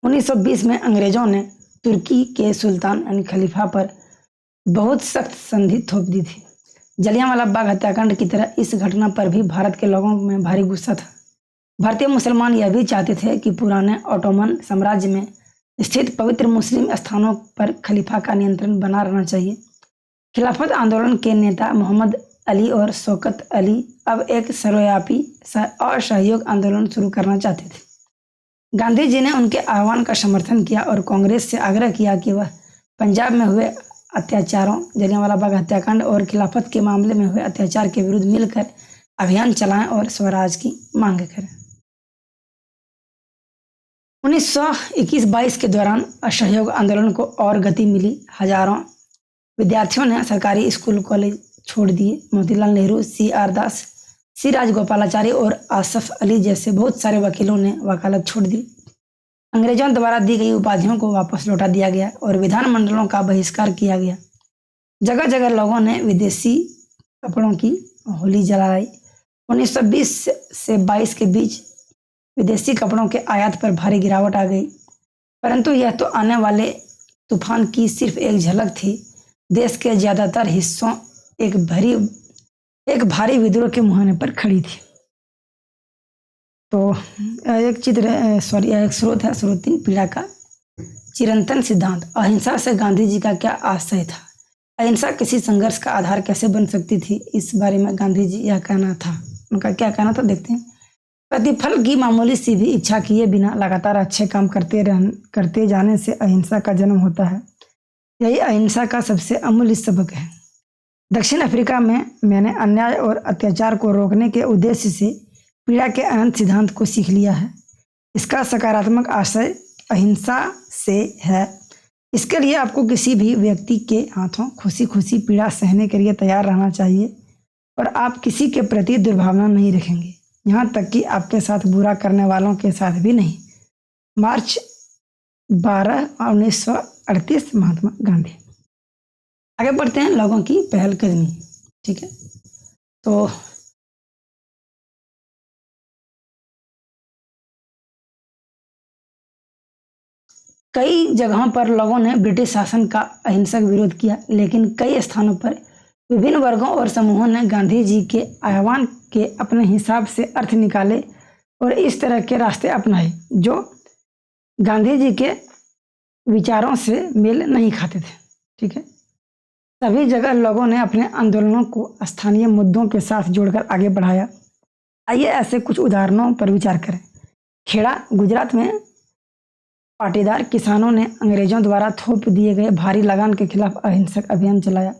1920 में अंग्रेजों ने तुर्की के सुल्तान यानी खलीफा पर बहुत सख्त संधि थोप दी थी। जलियांवाला बाग हत्याकांड की तरह इस घटना पर भी भारत के लोगों में भारी गुस्सा था। भारतीय मुसलमान यह भी चाहते थे कि पुराने ओटोमन साम्राज्य में स्थित पवित्र मुस्लिम स्थानों पर खलीफा का नियंत्रण बना रहना चाहिए। खिलाफत आंदोलन के नेता मोहम्मद अली और शौकत अली अब एक सर्वव्यापी असहयोग आंदोलन शुरू करना चाहते थे। गांधी जी ने उनके आह्वान का समर्थन किया और कांग्रेस से आग्रह किया कि वह पंजाब में हुए अत्याचारों, जलियांवाला बाग हत्याकांड और खिलाफत के मामले में हुए अत्याचार के विरुद्ध मिलकर अभियान चलाएं और स्वराज की मांग करें। 1921-22 के दौरान असहयोग आंदोलन को और गति मिली। हजारों विद्यार्थियों ने सरकारी स्कूल कॉलेज छोड़ दिए। मोतीलाल नेहरू, CR दास, C राजगोपालाचारी और आसफ अली जैसे बहुत सारे वकीलों ने वकालत छोड़ दी। अंग्रेजों द्वारा दी गई उपाधियों को वापस लौटा दिया गया और विधानमंडलों का बहिष्कार किया गया। जगह जगह लोगों ने विदेशी कपड़ों की होली जलाई। 1920 से 22 के बीच विदेशी कपड़ों के आयात पर भारी गिरावट आ गई, परंतु यह तो आने वाले तूफान की सिर्फ एक झलक थी। देश के ज्यादातर हिस्सों एक भारी विद्रोह के मुहाने पर खड़ी थी। तो एक स्रोत है, स्रोत 3, पीड़ा का चिरंतन सिद्धांत। अहिंसा से गांधी जी का क्या आशय था? अहिंसा किसी संघर्ष का आधार कैसे बन सकती थी? इस बारे में गांधी जी यह कहना था, उनका क्या कहना था, देखते हैं। प्रतिफल की मामूली सी भी इच्छा किए बिना लगातार अच्छे काम करते जाने से अहिंसा का जन्म होता है। यही अहिंसा का सबसे अमूल्य सबक है। दक्षिण अफ्रीका में मैंने अन्याय और अत्याचार को रोकने के उद्देश्य से पीड़ा के अनंत सिद्धांत को सीख लिया है। इसका सकारात्मक आशय अहिंसा से है। इसके लिए आपको किसी भी व्यक्ति के हाथों खुशी खुशी पीड़ा सहने के लिए तैयार रहना चाहिए और आप किसी के प्रति दुर्भावना नहीं रखेंगे, यहाँ तक कि आपके साथ बुरा करने वालों के साथ भी नहीं। मार्च 12, 1938, महात्मा गांधी। आगे बढ़ते हैं, लोगों की पहलकदमी। ठीक है, तो कई जगहों पर लोगों ने ब्रिटिश शासन का अहिंसक विरोध किया, लेकिन कई स्थानों पर विभिन्न वर्गों और समूहों ने गांधी जी के आह्वान के अपने हिसाब से अर्थ निकाले और इस तरह के रास्ते अपनाए जो गांधी जी के विचारों से मेल नहीं खाते थे। ठीक है, सभी जगह लोगों ने अपने आंदोलनों को स्थानीय मुद्दों के साथ जोड़कर आगे बढ़ाया। आइए ऐसे कुछ उदाहरणों पर विचार करें। खेड़ा, गुजरात में पाटीदार किसानों ने अंग्रेजों द्वारा थोप दिए गए भारी लगान के खिलाफ अहिंसक अभियान चलाया।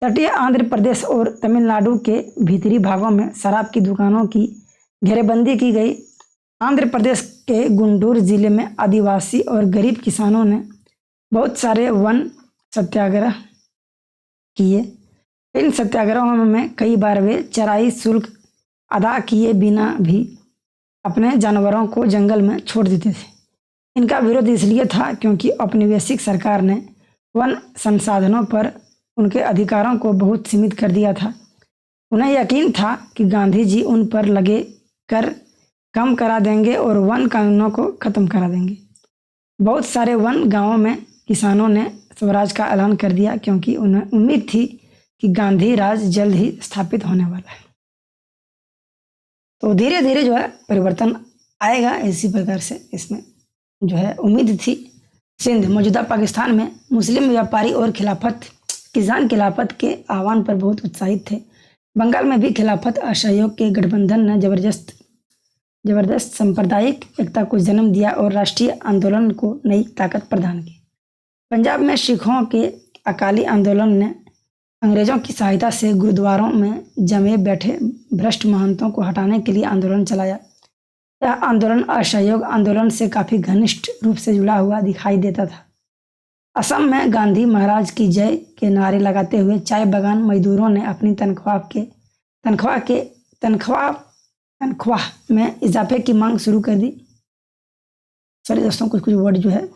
तटीय आंध्र प्रदेश और तमिलनाडु के भीतरी भागों में शराब की दुकानों की घेरेबंदी की गई। आंध्र प्रदेश के गुंटूर जिले में आदिवासी और गरीब किसानों ने बहुत सारे वन सत्याग्रह किए। इन सत्याग्रहों में कई बार वे चराई शुल्क अदा किए बिना भी अपने जानवरों को जंगल में छोड़ देते थे। इनका विरोध इसलिए था क्योंकि औपनिवेशिक सरकार ने वन संसाधनों पर उनके अधिकारों को बहुत सीमित कर दिया था। उन्हें यकीन था कि गांधी जी उन पर लगे कर कम करा देंगे और वन कानूनों को खत्म करा देंगे। बहुत सारे वन गांवों में किसानों ने स्वराज का ऐलान कर दिया क्योंकि उन्हें उम्मीद थी कि गांधी राज जल्द ही स्थापित होने वाला है। तो धीरे धीरे जो है परिवर्तन आएगा, इसी प्रकार से इसमें जो है उम्मीद थी। सिंध, मौजूदा पाकिस्तान में मुस्लिम व्यापारी और किसान खिलाफत के आह्वान पर बहुत उत्साहित थे। बंगाल में भी खिलाफत असहयोग के गठबंधन ने जबरदस्त सांप्रदायिक एकता को जन्म दिया और राष्ट्रीय आंदोलन को नई ताकत प्रदान की। पंजाब में सिखों के अकाली आंदोलन ने अंग्रेजों की सहायता से गुरुद्वारों में जमे बैठे भ्रष्ट महंतों को हटाने के लिए आंदोलन चलाया। यह आंदोलन असहयोग आंदोलन से काफी घनिष्ठ रूप से जुड़ा हुआ दिखाई देता था। असम में गांधी महाराज की जय के नारे लगाते हुए चाय बागान मजदूरों ने अपनी तनख्वाह में इजाफे की मांग शुरू कर दी। सॉरी दोस्तों, कुछ वर्ड जो है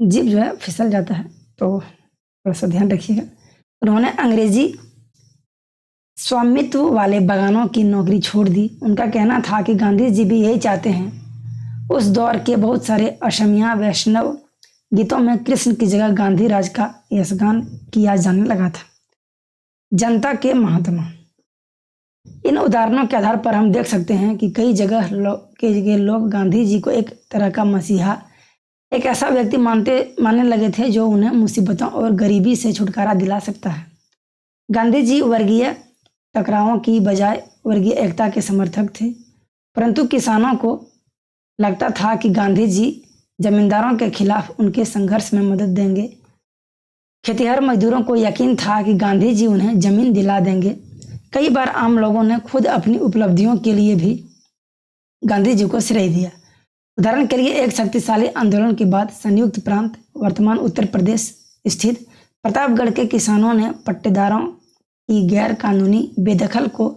जीभ जो है फिसल जाता है, तो थोड़ा सा ध्यान रखिएगा। उन्होंने अंग्रेजी स्वामित्व वाले बागानों की नौकरी छोड़ दी। उनका कहना था कि गांधी जी भी यही चाहते हैं। उस दौर के बहुत सारे असमिया वैष्णव गीतों में कृष्ण की जगह गांधी राज का यशगान किया जाने लगा था। जनता के महात्मा, इन उदाहरणों के आधार पर हम देख सकते हैं कि कई जगह लोग गांधी जी को एक तरह का मसीहा, एक ऐसा व्यक्ति मानने लगे थे जो उन्हें मुसीबतों और गरीबी से छुटकारा दिला सकता है। गांधी जी वर्गीय टकरावों की बजाय वर्गीय एकता के समर्थक थे, परंतु किसानों को लगता था कि गांधी जी जमींदारों के खिलाफ उनके संघर्ष में मदद देंगे। खेतिहर मजदूरों को यकीन था कि गांधी जी उन्हें जमीन दिला देंगे। कई बार आम लोगों ने खुद अपनी उपलब्धियों के लिए भी गांधी जी को श्रेय दिया। उदाहरण के लिए एक शक्तिशाली आंदोलन के बाद संयुक्त प्रांत वर्तमान उत्तर प्रदेश स्थित प्रतापगढ़ के किसानों ने पट्टेदारों की गैर कानूनी बेदखल को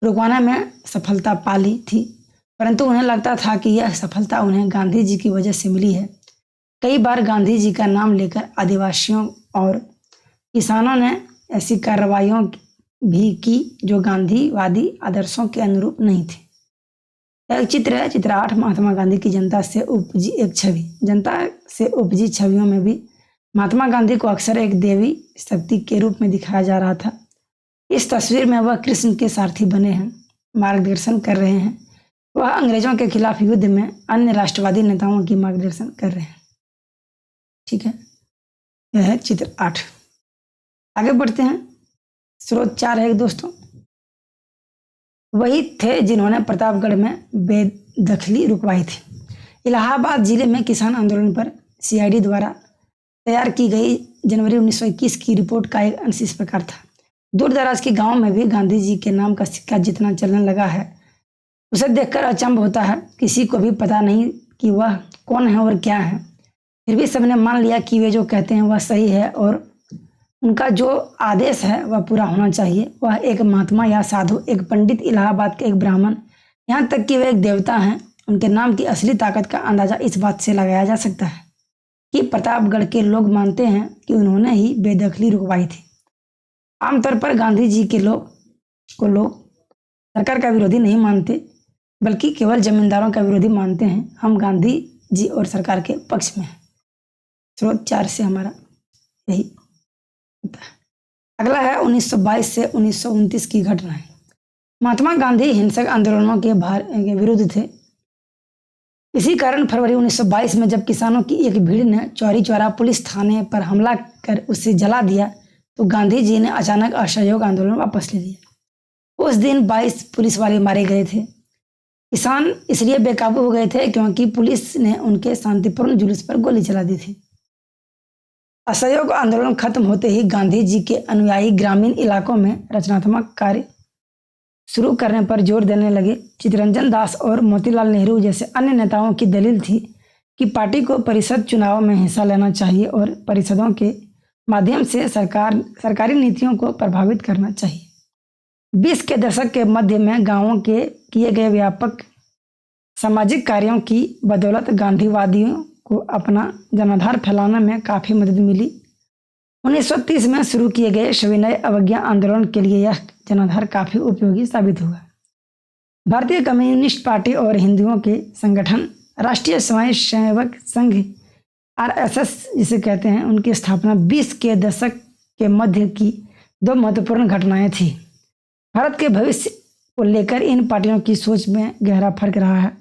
रुकवाने में सफलता पा ली थी, परंतु उन्हें लगता था कि यह सफलता उन्हें गांधी जी की वजह से मिली है। कई बार गांधी जी का नाम लेकर आदिवासियों और किसानों ने ऐसी कार्रवाइयों भी की जो गांधीवादी आदर्शों के अनुरूप नहीं थी। एक चित्र है, चित्र 8, महात्मा गांधी की जनता से उपजी एक छवि। जनता से उपजी छवियों में भी महात्मा गांधी को अक्सर एक देवी शक्ति के रूप में दिखाया जा रहा था। इस तस्वीर में वह कृष्ण के सारथी बने हैं, मार्गदर्शन कर रहे हैं। वह अंग्रेजों के खिलाफ युद्ध में अन्य राष्ट्रवादी नेताओं की मार्गदर्शन कर रहे हैं। ठीक है, यह है चित्र 8। आगे बढ़ते हैं। स्रोत 4 है दोस्तों। वही थे जिन्होंने प्रतापगढ़ में बेदखली रुकवाई थी। इलाहाबाद जिले में किसान आंदोलन पर सीआईडी द्वारा तैयार की गई जनवरी 1921 की रिपोर्ट का एक अंश इस प्रकार था। दूर दराज के गांव में भी गांधी जी के नाम का सिक्का जितना चलने लगा है, उसे देखकर अचंभ होता है। किसी को भी पता नहीं कि वह कौन है और क्या है, फिर भी सबने मान लिया कि वे जो कहते हैं वह सही है और उनका जो आदेश है वह पूरा होना चाहिए। वह एक महात्मा या साधु, एक पंडित, इलाहाबाद के एक ब्राह्मण, यहाँ तक कि वे एक देवता हैं। उनके नाम की असली ताकत का अंदाजा इस बात से लगाया जा सकता है कि प्रतापगढ़ के लोग मानते हैं कि उन्होंने ही बेदखली रुकवाई थी। आमतौर पर गांधी जी के लोग सरकार का विरोधी नहीं मानते, बल्कि केवल जमींदारों का विरोधी मानते हैं। हम गांधी जी और सरकार के पक्ष में हैं। स्रोत 4 से हमारा यही होता है। अगला है 1922 से 1929 की घटनाएं। महात्मा गांधी हिंसक आंदोलनों के विरुद्ध थे। इसी कारण फरवरी 1922 में जब किसानों की एक भीड़ ने चौरी चौरा पुलिस थाने पर हमला कर उसे जला दिया, तो गांधी जी ने अचानक असहयोग आंदोलन वापस ले लिया। उस दिन 22 पुलिस वाले मारे गए थे। किसान इसलिए बेकाबू हो गए थे क्योंकि पुलिस ने उनके शांतिपूर्ण जुलूस पर गोली चला दी थी। असहयोग आंदोलन खत्म होते ही गांधी जी के अनुयायी ग्रामीण इलाकों में रचनात्मक कार्य शुरू करने पर जोर देने लगे। चित्तरंजन दास और मोतीलाल नेहरू जैसे अन्य नेताओं की दलील थी कि पार्टी को परिषद चुनाव में हिस्सा लेना चाहिए और परिषदों के माध्यम से सरकारी नीतियों को प्रभावित करना चाहिए। 20 के दशक के मध्य में गांवों के किए गए व्यापक सामाजिक कार्यों की बदौलत गांधीवादियों को अपना जनाधार फैलाने में काफ़ी मदद मिली। 1930 में शुरू किए गए सविनय अवज्ञा आंदोलन के लिए यह जनाधार काफ़ी उपयोगी साबित हुआ। भारतीय कम्युनिस्ट पार्टी और हिंदुओं के संगठन राष्ट्रीय स्वयंसेवक संघ RSS जिसे कहते हैं, उनकी स्थापना 20 के दशक के मध्य की 2 महत्वपूर्ण घटनाएं थी। भारत के भविष्य को लेकर इन पार्टियों की सोच में गहरा फर्क रहा है।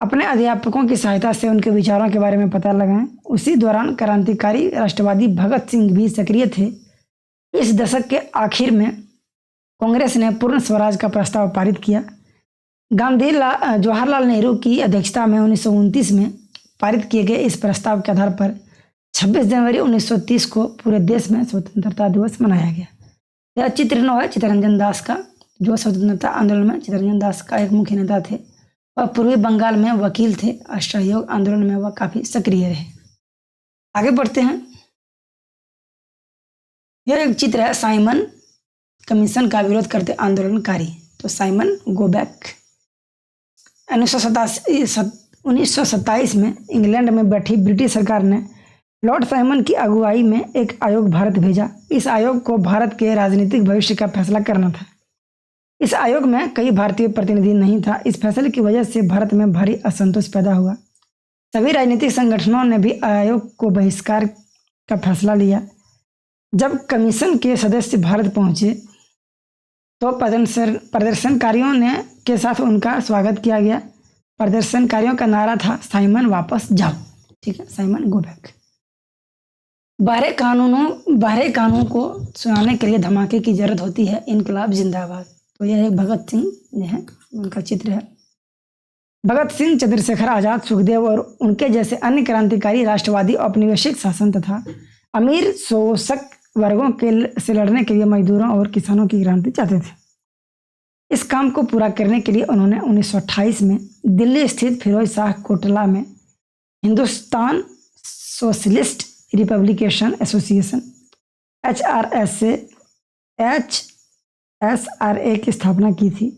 अपने अध्यापकों की सहायता से उनके विचारों के बारे में पता लगाएं। उसी दौरान क्रांतिकारी राष्ट्रवादी भगत सिंह भी सक्रिय थे। इस दशक के आखिर में कांग्रेस ने पूर्ण स्वराज का प्रस्ताव पारित किया। जवाहरलाल नेहरू की अध्यक्षता में 1929 में पारित किए गए इस प्रस्ताव के आधार पर 26 जनवरी 1930 को पूरे देश में स्वतंत्रता दिवस मनाया गया। यह चित्र 9 है चित्तरंजन दास का, जो स्वतंत्रता आंदोलन में चित्तरंजन दास का एक मुख्य नेता थे। वह पूर्वी बंगाल में वकील थे। असहयोग आंदोलन में वह काफी सक्रिय रहे। आगे बढ़ते हैं। यह एक चित्र है साइमन कमीशन का विरोध करते आंदोलनकारी। तो साइमन गो बैक 1927 में इंग्लैंड में बैठी ब्रिटिश सरकार ने लॉर्ड साइमन की अगुवाई में एक आयोग भारत भेजा। इस आयोग को भारत के राजनीतिक भविष्य का फैसला करना था। इस आयोग में कई भारतीय प्रतिनिधि नहीं था। इस फैसले की वजह से भारत में भारी असंतोष पैदा हुआ। सभी राजनीतिक संगठनों ने भी आयोग को बहिष्कार का फैसला लिया। जब कमीशन के सदस्य भारत पहुंचे तो प्रदर्शनकारियों के साथ उनका स्वागत किया गया। प्रदर्शनकारियों का नारा था साइमन वापस जाओ। ठीक है, साइमन गो बैक। बाहरी कानूनों को सुनाने के लिए धमाके की जरूरत होती है, इनकलाब जिंदाबाद। तो यह एक भगत सिंह है, उनका चित्र है। भगत सिंह, चंद्रशेखर आजाद, सुखदेव और उनके जैसे अन्य क्रांतिकारी राष्ट्रवादी औपनिवेशिक शासन तथा अमीर शोषक वर्गों से लड़ने के लिए मजदूरों और किसानों की क्रांति चाहते थे। इस काम को पूरा करने के लिए उन्होंने 1928 में दिल्ली स्थित फिरोज शाह कोटला में Hindustan socialist republication association HRSA की स्थापना की थी।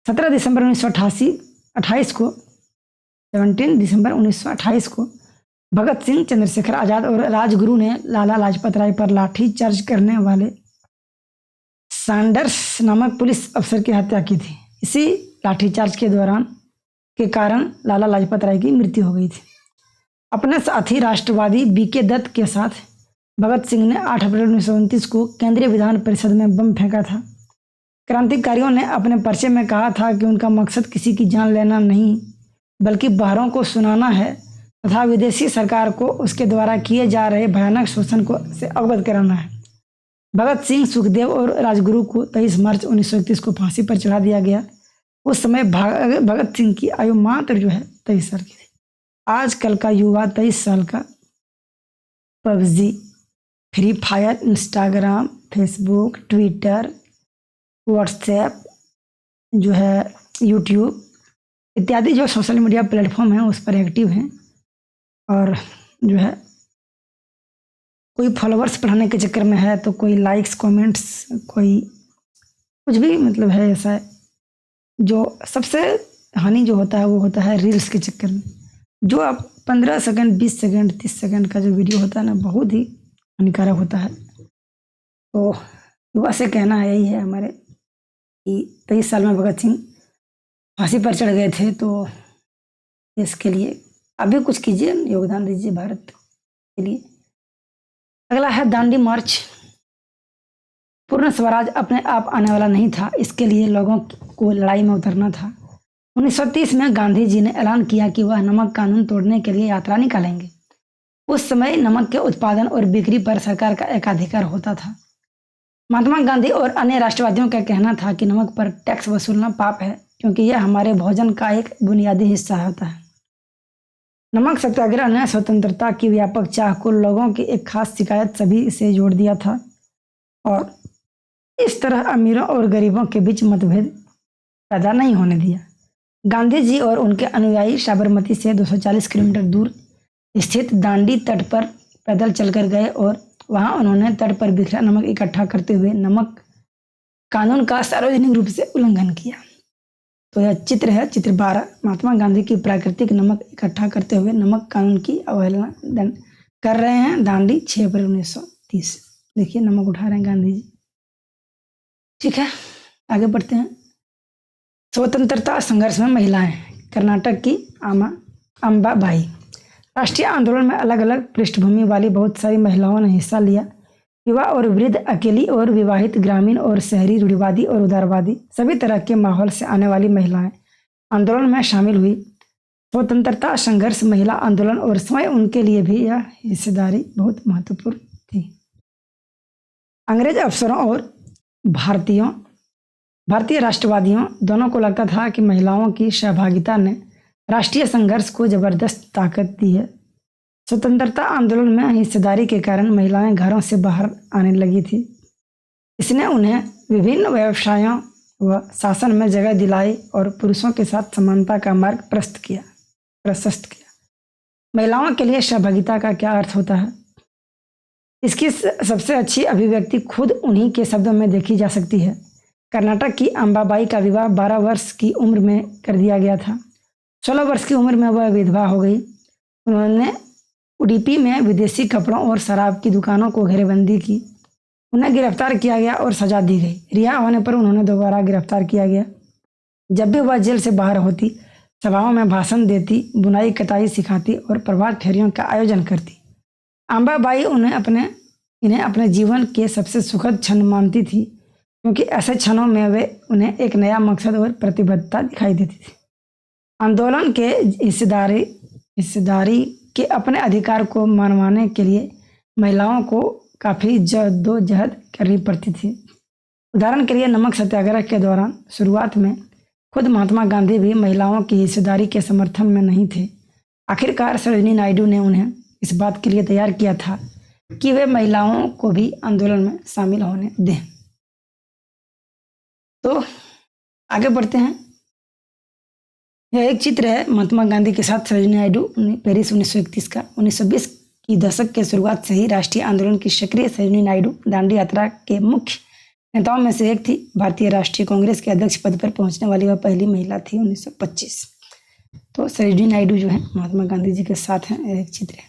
17 दिसंबर 1928 को 17 दिसंबर 1928 को भगत सिंह, चंद्रशेखर आजाद और राजगुरु ने लाला लाजपत राय पर लाठी चार्ज करने वाले सैंडर्स नामक पुलिस अफसर की हत्या की थी। इसी लाठीचार्ज के कारण लाला लाजपत राय की मृत्यु हो गई थी। अपने साथी राष्ट्रवादी बीके दत्त के साथ भगत सिंह ने 8 अप्रैल 1929 को केंद्रीय विधान परिषद में बम फेंका था। क्रांतिकारियों ने अपने पर्चे में कहा था कि उनका मकसद किसी की जान लेना नहीं बल्कि बाहरों को सुनाना है तथा विदेशी सरकार को उसके द्वारा किए जा रहे भयानक शोषण को से अवगत कराना है। भगत सिंह, सुखदेव और राजगुरु को 23 मार्च 1931 को फांसी पर चढ़ा दिया गया। उस समय भगत सिंह की आयु मात्र 23 साल की थी। आजकल का युवा 23 साल का PUBG, free fire, Instagram, Facebook, Twitter, WhatsApp, YouTube इत्यादि सोशल मीडिया प्लेटफॉर्म हैं उस पर एक्टिव हैं और कोई फॉलोअर्स बढ़ाने के चक्कर में है तो कोई लाइक्स, कमेंट्स, कोई कुछ भी है ऐसा है। जो सबसे हानि होता है वो होता है रील्स के चक्कर में। जो अब 15 सेकंड, 20 सेकंड, 30 सेकंड का जो वीडियो होता है ना, बहुत ही हानिकारक होता है। तो युवा से कहना यही है हमारे कि 23 साल में भगत सिंह फांसी पर चढ़ गए थे, तो देश के लिए अभी कुछ कीजिए, योगदान दीजिए भारत के लिए। अगला है दांडी मार्च। पूर्ण स्वराज अपने आप आने वाला नहीं था, इसके लिए लोगों को लड़ाई में उतरना था। 1930 में गांधी जी ने ऐलान किया कि वह नमक कानून तोड़ने के लिए यात्रा निकालेंगे। उस समय नमक के उत्पादन और बिक्री पर सरकार का एकाधिकार होता था। महात्मा गांधी और अन्य राष्ट्रवादियों का कहना था कि नमक पर टैक्स वसूलना पाप है, क्योंकि यह हमारे भोजन का एक बुनियादी हिस्सा होता है। नमक सत्याग्रह ने स्वतंत्रता की व्यापक चाह को लोगों की एक खास शिकायत सभी से जोड़ दिया था और इस तरह अमीरों और गरीबों के बीच मतभेद पैदा नहीं होने दिया। गांधी जी और उनके अनुयायी साबरमती से 240 किलोमीटर दूर स्थित दांडी तट पर पैदल चलकर गए और वहां उन्होंने तट पर बिखरा नमक इकट्ठा करते हुए नमक कानून का सार्वजनिक रूप से उल्लंघन किया। तो यह चित्र है, चित्र 12, महात्मा गांधी की प्राकृतिक नमक इकट्ठा करते हुए नमक कानून की अवहेलना कर रहे हैं। दांडी 6 अप्रैल 1930। देखिए नमक उठा रहे हैं गांधी जी। ठीक है, आगे बढ़ते हैं। स्वतंत्रता संघर्ष में महिलाएं। कर्नाटक की अंबाबाई। राष्ट्रीय आंदोलन में अलग अलग पृष्ठभूमि वाली बहुत सारी महिलाओं ने हिस्सा लिया। युवा और वृद्ध, अकेली और विवाहित, ग्रामीण और शहरी, रूढ़िवादी और उदारवादी, सभी तरह के माहौल से आने वाली महिलाएं आंदोलन में शामिल हुई। स्वतंत्रता संघर्ष, महिला आंदोलन और स्वयं उनके लिए भी यह हिस्सेदारी बहुत महत्वपूर्ण थी। अंग्रेज अफसरों और भारतीय राष्ट्रवादियों दोनों को लगता था कि महिलाओं की सहभागिता ने राष्ट्रीय संघर्ष को जबरदस्त ताकत दी है। स्वतंत्रता आंदोलन में हिस्सेदारी के कारण महिलाएं घरों से बाहर आने लगी थी। इसने उन्हें विभिन्न व्यवसायों व शासन में जगह दिलाई और पुरुषों के साथ समानता का मार्ग प्रशस्त किया। महिलाओं के लिए सहभागिता का क्या अर्थ होता है? इसकी सबसे अच्छी अभिव्यक्ति खुद उन्हीं के शब्दों में देखी जा सकती है। कर्नाटक की अंबाबाई का विवाह 12 वर्ष की उम्र में कर दिया गया था। 16 वर्ष की उम्र में वह विधवा हो गई। उन्होंने उडुपी में विदेशी कपड़ों और शराब की दुकानों को घेरेबंदी की। उन्हें गिरफ्तार किया गया और सजा दी गई। रिहा होने पर उन्होंने दोबारा गिरफ्तार किया गया। जब भी वह जेल से बाहर होती, सभाओं में भाषण देती, बुनाई कताई सिखाती और प्रभात फेरियों का आयोजन करती। अंबाबाई इन्हें अपने जीवन के सबसे सुखद क्षण मानती थी, क्योंकि ऐसे क्षणों में उन्हें एक नया मकसद और प्रतिबद्धता दिखाई देती थी। आंदोलन के हिस्सेदारी के अपने अधिकार को मनवाने के लिए महिलाओं को काफ़ी जद्दोजहद करनी पड़ती थी। उदाहरण के लिए नमक सत्याग्रह के दौरान शुरुआत में खुद महात्मा गांधी भी महिलाओं की हिस्सेदारी के समर्थन में नहीं थे। आखिरकार सरोजिनी नायडू ने उन्हें इस बात के लिए तैयार किया था कि वे महिलाओं को भी आंदोलन में शामिल होने दें। तो आगे बढ़ते हैं। यह एक चित्र है महात्मा गांधी के साथ सरोजिनी नायडू, पेरिस 1931 का। 1920 की दशक के शुरुआत से ही राष्ट्रीय आंदोलन की सक्रिय सरोजिनी नायडू दांडी यात्रा के मुख्य नेताओं में से एक थी। भारतीय राष्ट्रीय कांग्रेस के अध्यक्ष पद पर पहुंचने वाली वह पहली महिला थी 1925। तो सरोजिनी नायडू जो है महात्मा गांधी जी के साथ हैं। यह एक चित्र है।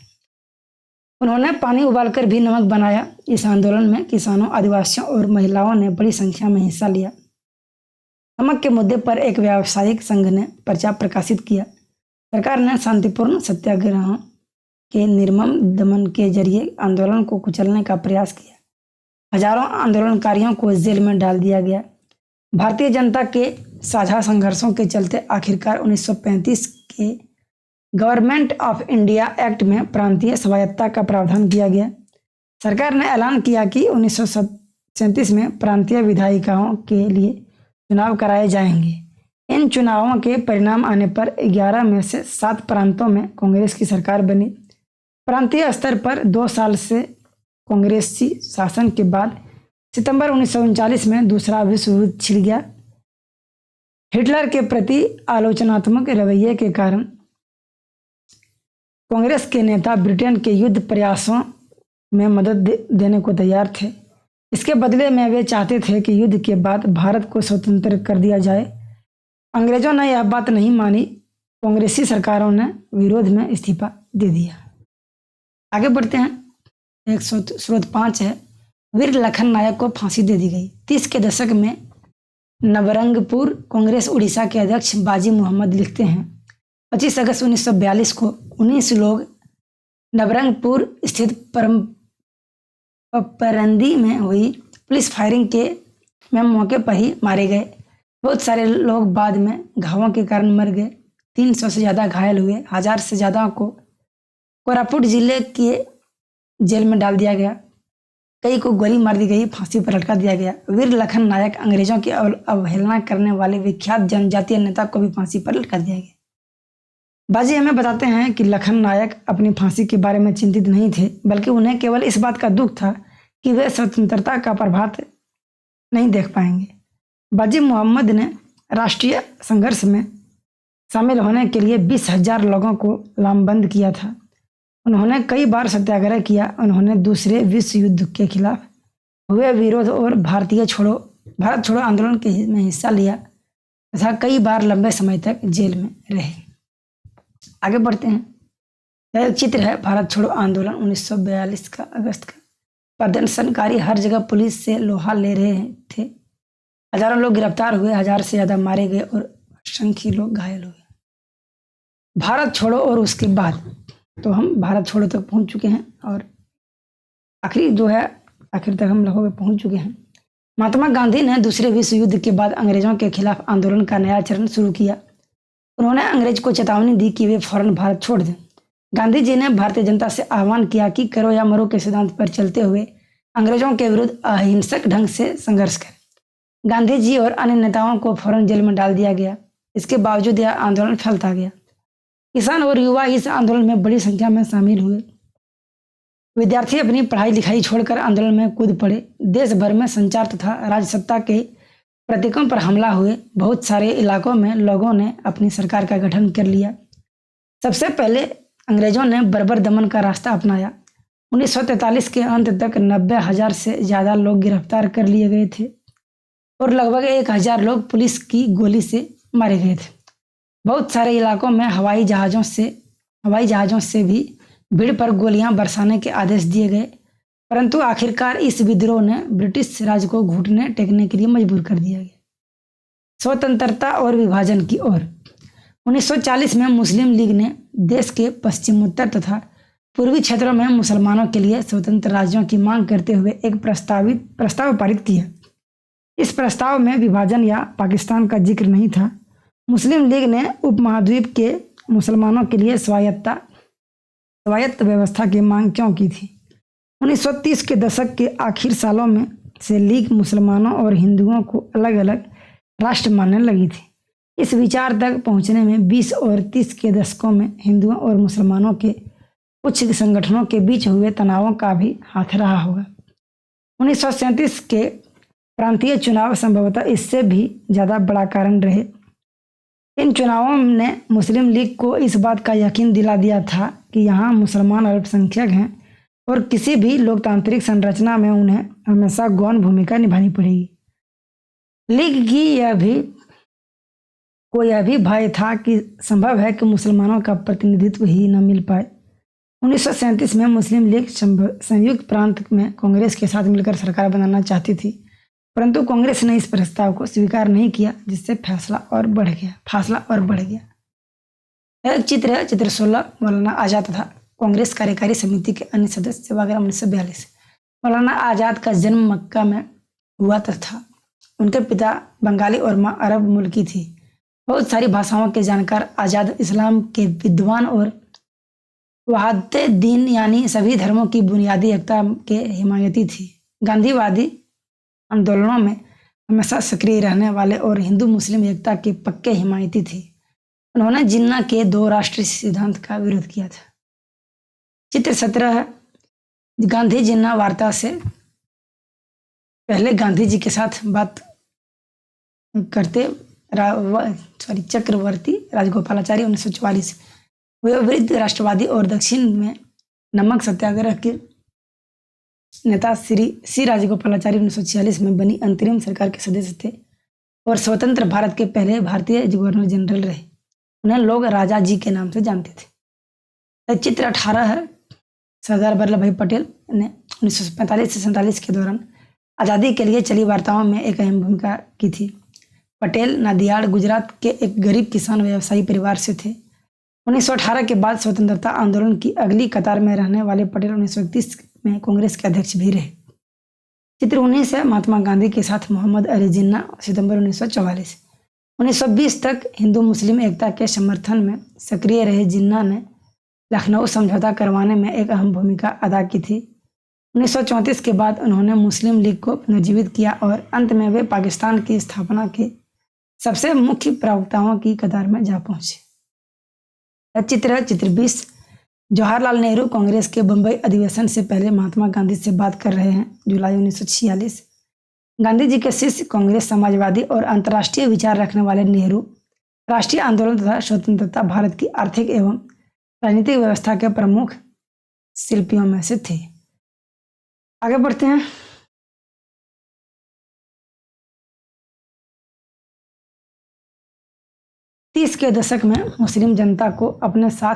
उन्होंने पानी उबालकर भी नमक बनाया। इस आंदोलन में किसानों, आदिवासियों और महिलाओं ने बड़ी संख्या में हिस्सा लिया। नमक के मुद्दे पर एक व्यावसायिक संघ ने पर्चा प्रकाशित किया। सरकार ने शांतिपूर्ण सत्याग्रहों के निर्मम दमन के जरिए आंदोलन को कुचलने का प्रयास किया। हजारों आंदोलनकारियों को जेल में डाल दिया गया। भारतीय जनता के साझा संघर्षों के चलते आखिरकार 1935 के गवर्नमेंट ऑफ इंडिया एक्ट में प्रांतीय स्वायत्तता का प्रावधान किया गया। सरकार ने ऐलान किया कि 1937 में प्रांतीय विधायिकाओं के लिए चुनाव कराए जाएंगे। इन चुनावों के परिणाम आने पर 11 में से 7 प्रांतों में कांग्रेस की सरकार बनी। प्रांतीय स्तर पर 2 साल से कांग्रेसी शासन के बाद सितंबर 1939 में दूसरा विश्व युद्ध छिड़ गया। हिटलर के प्रति आलोचनात्मक रवैये के कारण कांग्रेस के नेता ब्रिटेन के युद्ध प्रयासों में मदद देने को तैयार थे। इसके बदले में वे चाहते थे कि युद्ध के बाद भारत को स्वतंत्र कर दिया जाए। अंग्रेजों ने यह बात नहीं मानी। कांग्रेसी सरकारों ने विरोध में इस्तीफा दे दिया। आगे बढ़ते हैं। एक स्रोत 5 है। वीर लखन नायक को फांसी दे दी गई। 30 के दशक में नवरंगपुर कांग्रेस उड़ीसा के अध्यक्ष बाजी मोहम्मद लिखते हैं, 25 अगस्त 1942 को 19 लोग नवरंगपुर स्थित परंदी में हुई पुलिस फायरिंग में मौके पर ही मारे गए। बहुत सारे लोग बाद में घावों के कारण मर गए। 300 से ज़्यादा घायल हुए। 1000 से ज़्यादा को कोरापुट जिले के जेल में डाल दिया गया। कई को गोली मार दी गई, फांसी पर लटका दिया गया। वीर लखन नायक अंग्रेजों की अवहेलना करने वाले विख्यात जनजातीय नेता को भी फांसी पर लटका दिया गया। बाजी हमें बताते हैं कि लखन नायक अपनी फांसी के बारे में चिंतित नहीं थे, बल्कि उन्हें केवल इस बात का दुख था कि वे स्वतंत्रता का प्रभात नहीं देख पाएंगे। बाजी मोहम्मद ने राष्ट्रीय संघर्ष में शामिल होने के लिए 20,000 लोगों को लामबंद किया था। उन्होंने कई बार सत्याग्रह किया। उन्होंने दूसरे विश्व युद्ध के खिलाफ हुए विरोध और भारत छोड़ो आंदोलन में हिस्सा लिया तथा कई बार लंबे समय तक जेल में रहे। आगे बढ़ते हैं। यह एक चित्र है भारत छोड़ो आंदोलन 1942 का अगस्त का। प्रदर्शनकारी हर जगह पुलिस से लोहा ले रहे थे। हजारों लोग गिरफ्तार हुए, 1000 से ज्यादा मारे गए और असंख्य लोग घायल हुए। भारत छोड़ो और उसके बाद तो हम भारत छोड़ो तक पहुंच चुके हैं और आखिर तक हम लोगों पहुंच चुके हैं। महात्मा गांधी ने दूसरे विश्व युद्ध के बाद अंग्रेजों के खिलाफ आंदोलन का नया चरण शुरू किया। उन्होंने अंग्रेज को चेतावनी दी कि वे फौरन भारत छोड़ दें। गांधी जी ने भारतीय जनता से आह्वान किया कि करो या मरो के सिद्धांत पर चलते हुए अंग्रेजों के विरुद्ध अहिंसक ढंग से संघर्ष करें। गांधी जी और अन्य नेताओं को फौरन जेल में डाल दिया गया। इसके बावजूद यह आंदोलन फैलता गया। किसान और युवा इस आंदोलन में बड़ी संख्या में शामिल हुए। विद्यार्थी अपनी पढ़ाई लिखाई छोड़कर आंदोलन में कूद पड़े। देश भर में संचार तथा राजसत्ता के प्रतीकों पर हमला हुए। बहुत सारे इलाकों में लोगों ने अपनी सरकार का गठन कर लिया। सबसे पहले अंग्रेजों ने बर्बर दमन का रास्ता अपनाया। 1943 के अंत तक 90,000 से ज़्यादा लोग गिरफ्तार कर लिए गए थे और लगभग 1,000 लोग पुलिस की गोली से मारे गए थे। बहुत सारे इलाकों में हवाई जहाज़ों से भी भीड़ पर गोलियां बरसाने के आदेश दिए गए, परंतु आखिरकार इस विद्रोह ने ब्रिटिश राज को घुटने टेकने के लिए मजबूर कर दिया गया। स्वतंत्रता और विभाजन की ओर 1940 में मुस्लिम लीग ने देश के पश्चिमोत्तर तथा पूर्वी क्षेत्रों में मुसलमानों के लिए स्वतंत्र राज्यों की मांग करते हुए एक प्रस्ताव पारित किया। इस प्रस्ताव में विभाजन या पाकिस्तान का जिक्र नहीं था। मुस्लिम लीग ने उपमहाद्वीप के मुसलमानों के लिए स्वायत्त व्यवस्था की मांग क्यों की थी? 1930 के दशक के आखिर सालों में से लीग मुसलमानों और हिंदुओं को अलग अलग राष्ट्र मानने लगी थी। इस विचार तक पहुंचने में 20 और 30 के दशकों में हिंदुओं और मुसलमानों के कुछ संगठनों के बीच हुए तनावों का भी हाथ रहा होगा। 1937 के प्रांतीय चुनाव संभवतः इससे भी ज़्यादा बड़ा कारण रहे। इन चुनावों ने मुस्लिम लीग को इस बात का यकीन दिला दिया था कि यहाँ मुसलमान अल्पसंख्यक हैं और किसी भी लोकतांत्रिक संरचना में उन्हें हमेशा गौण भूमिका निभानी पड़ेगी। लीग की यह भी भय था कि संभव है कि मुसलमानों का प्रतिनिधित्व ही न मिल पाए। 1937 में मुस्लिम लीग संयुक्त प्रांत में कांग्रेस के साथ मिलकर सरकार बनाना चाहती थी, परंतु कांग्रेस ने इस प्रस्ताव को स्वीकार नहीं किया, जिससे फासला और बढ़ गया। एक चित्र है, चित्र 16, मौलाना आजाद तथा कांग्रेस कार्यकारी समिति के अन्य सदस्य वगैरह 1942। मौलाना आजाद का जन्म मक्का में हुआ तथा उनके पिता बंगाली और माँ अरब मुल्की थी। बहुत सारी भाषाओं के जानकार आजाद इस्लाम के विद्वान और वहादते दीन यानी सभी धर्मों की बुनियादी एकता के हिमायती थी। गांधीवादी आंदोलनों में हमेशा सक्रिय रहने वाले और हिंदू मुस्लिम एकता के पक्के हिमायती थी। उन्होंने जिन्ना के 2 राष्ट्रीय सिद्धांत का विरोध किया था। चित्र 17 है, गांधी जिन्ना वार्ता से पहले गांधी जी के साथ बात करते चक्रवर्ती राजगोपालाचारी 1944। वे वृद्ध राष्ट्रवादी और दक्षिण में नमक सत्याग्रह के नेता सी राजगोपालाचारी 1946 में बनी अंतरिम सरकार के सदस्य थे और स्वतंत्र भारत के पहले भारतीय गवर्नर जनरल रहे। उन्हें लोग राजा जी के नाम से जानते थे। चित्र 18 है, सरदार वल्लभ भाई पटेल ने 1945 से 47 के दौरान आज़ादी के लिए चली वार्ताओं में एक अहम भूमिका की थी। पटेल नादियाड गुजरात के एक गरीब किसान व्यवसायी परिवार से थे। 1918 के बाद स्वतंत्रता आंदोलन की अगली कतार में रहने वाले पटेल 1931 में कांग्रेस के अध्यक्ष भी रहे। चित्र 19 है, महात्मा गांधी के साथ मोहम्मद अली जिन्ना, सितंबर 1944। 1920 तक हिंदू मुस्लिम एकता के समर्थन में सक्रिय रहे जिन्ना ने लखनऊ समझौता करवाने में एक अहम भूमिका अदा की थी। 1934 के बाद उन्होंने मुस्लिम लीग को पुनर्जीवित किया और अंत में वे पाकिस्तान की स्थापना के सबसे मुख्य प्रवक्ताओं की कतार में जा पहुंचे। चित्र 20, जवाहरलाल नेहरू कांग्रेस के बंबई अधिवेशन से पहले महात्मा गांधी से बात कर रहे हैं, जुलाई 1946। गांधी जी के शिष्य, कांग्रेस समाजवादी और अंतर्राष्ट्रीय विचार रखने वाले नेहरू राष्ट्रीय आंदोलन तथा स्वतंत्रता भारत की आर्थिक एवं राजनीतिक व्यवस्था के प्रमुख शिल्पियों में से थे। आगे बढ़ते हैं। तीस के दशक में मुस्लिम जनता को अपने साथ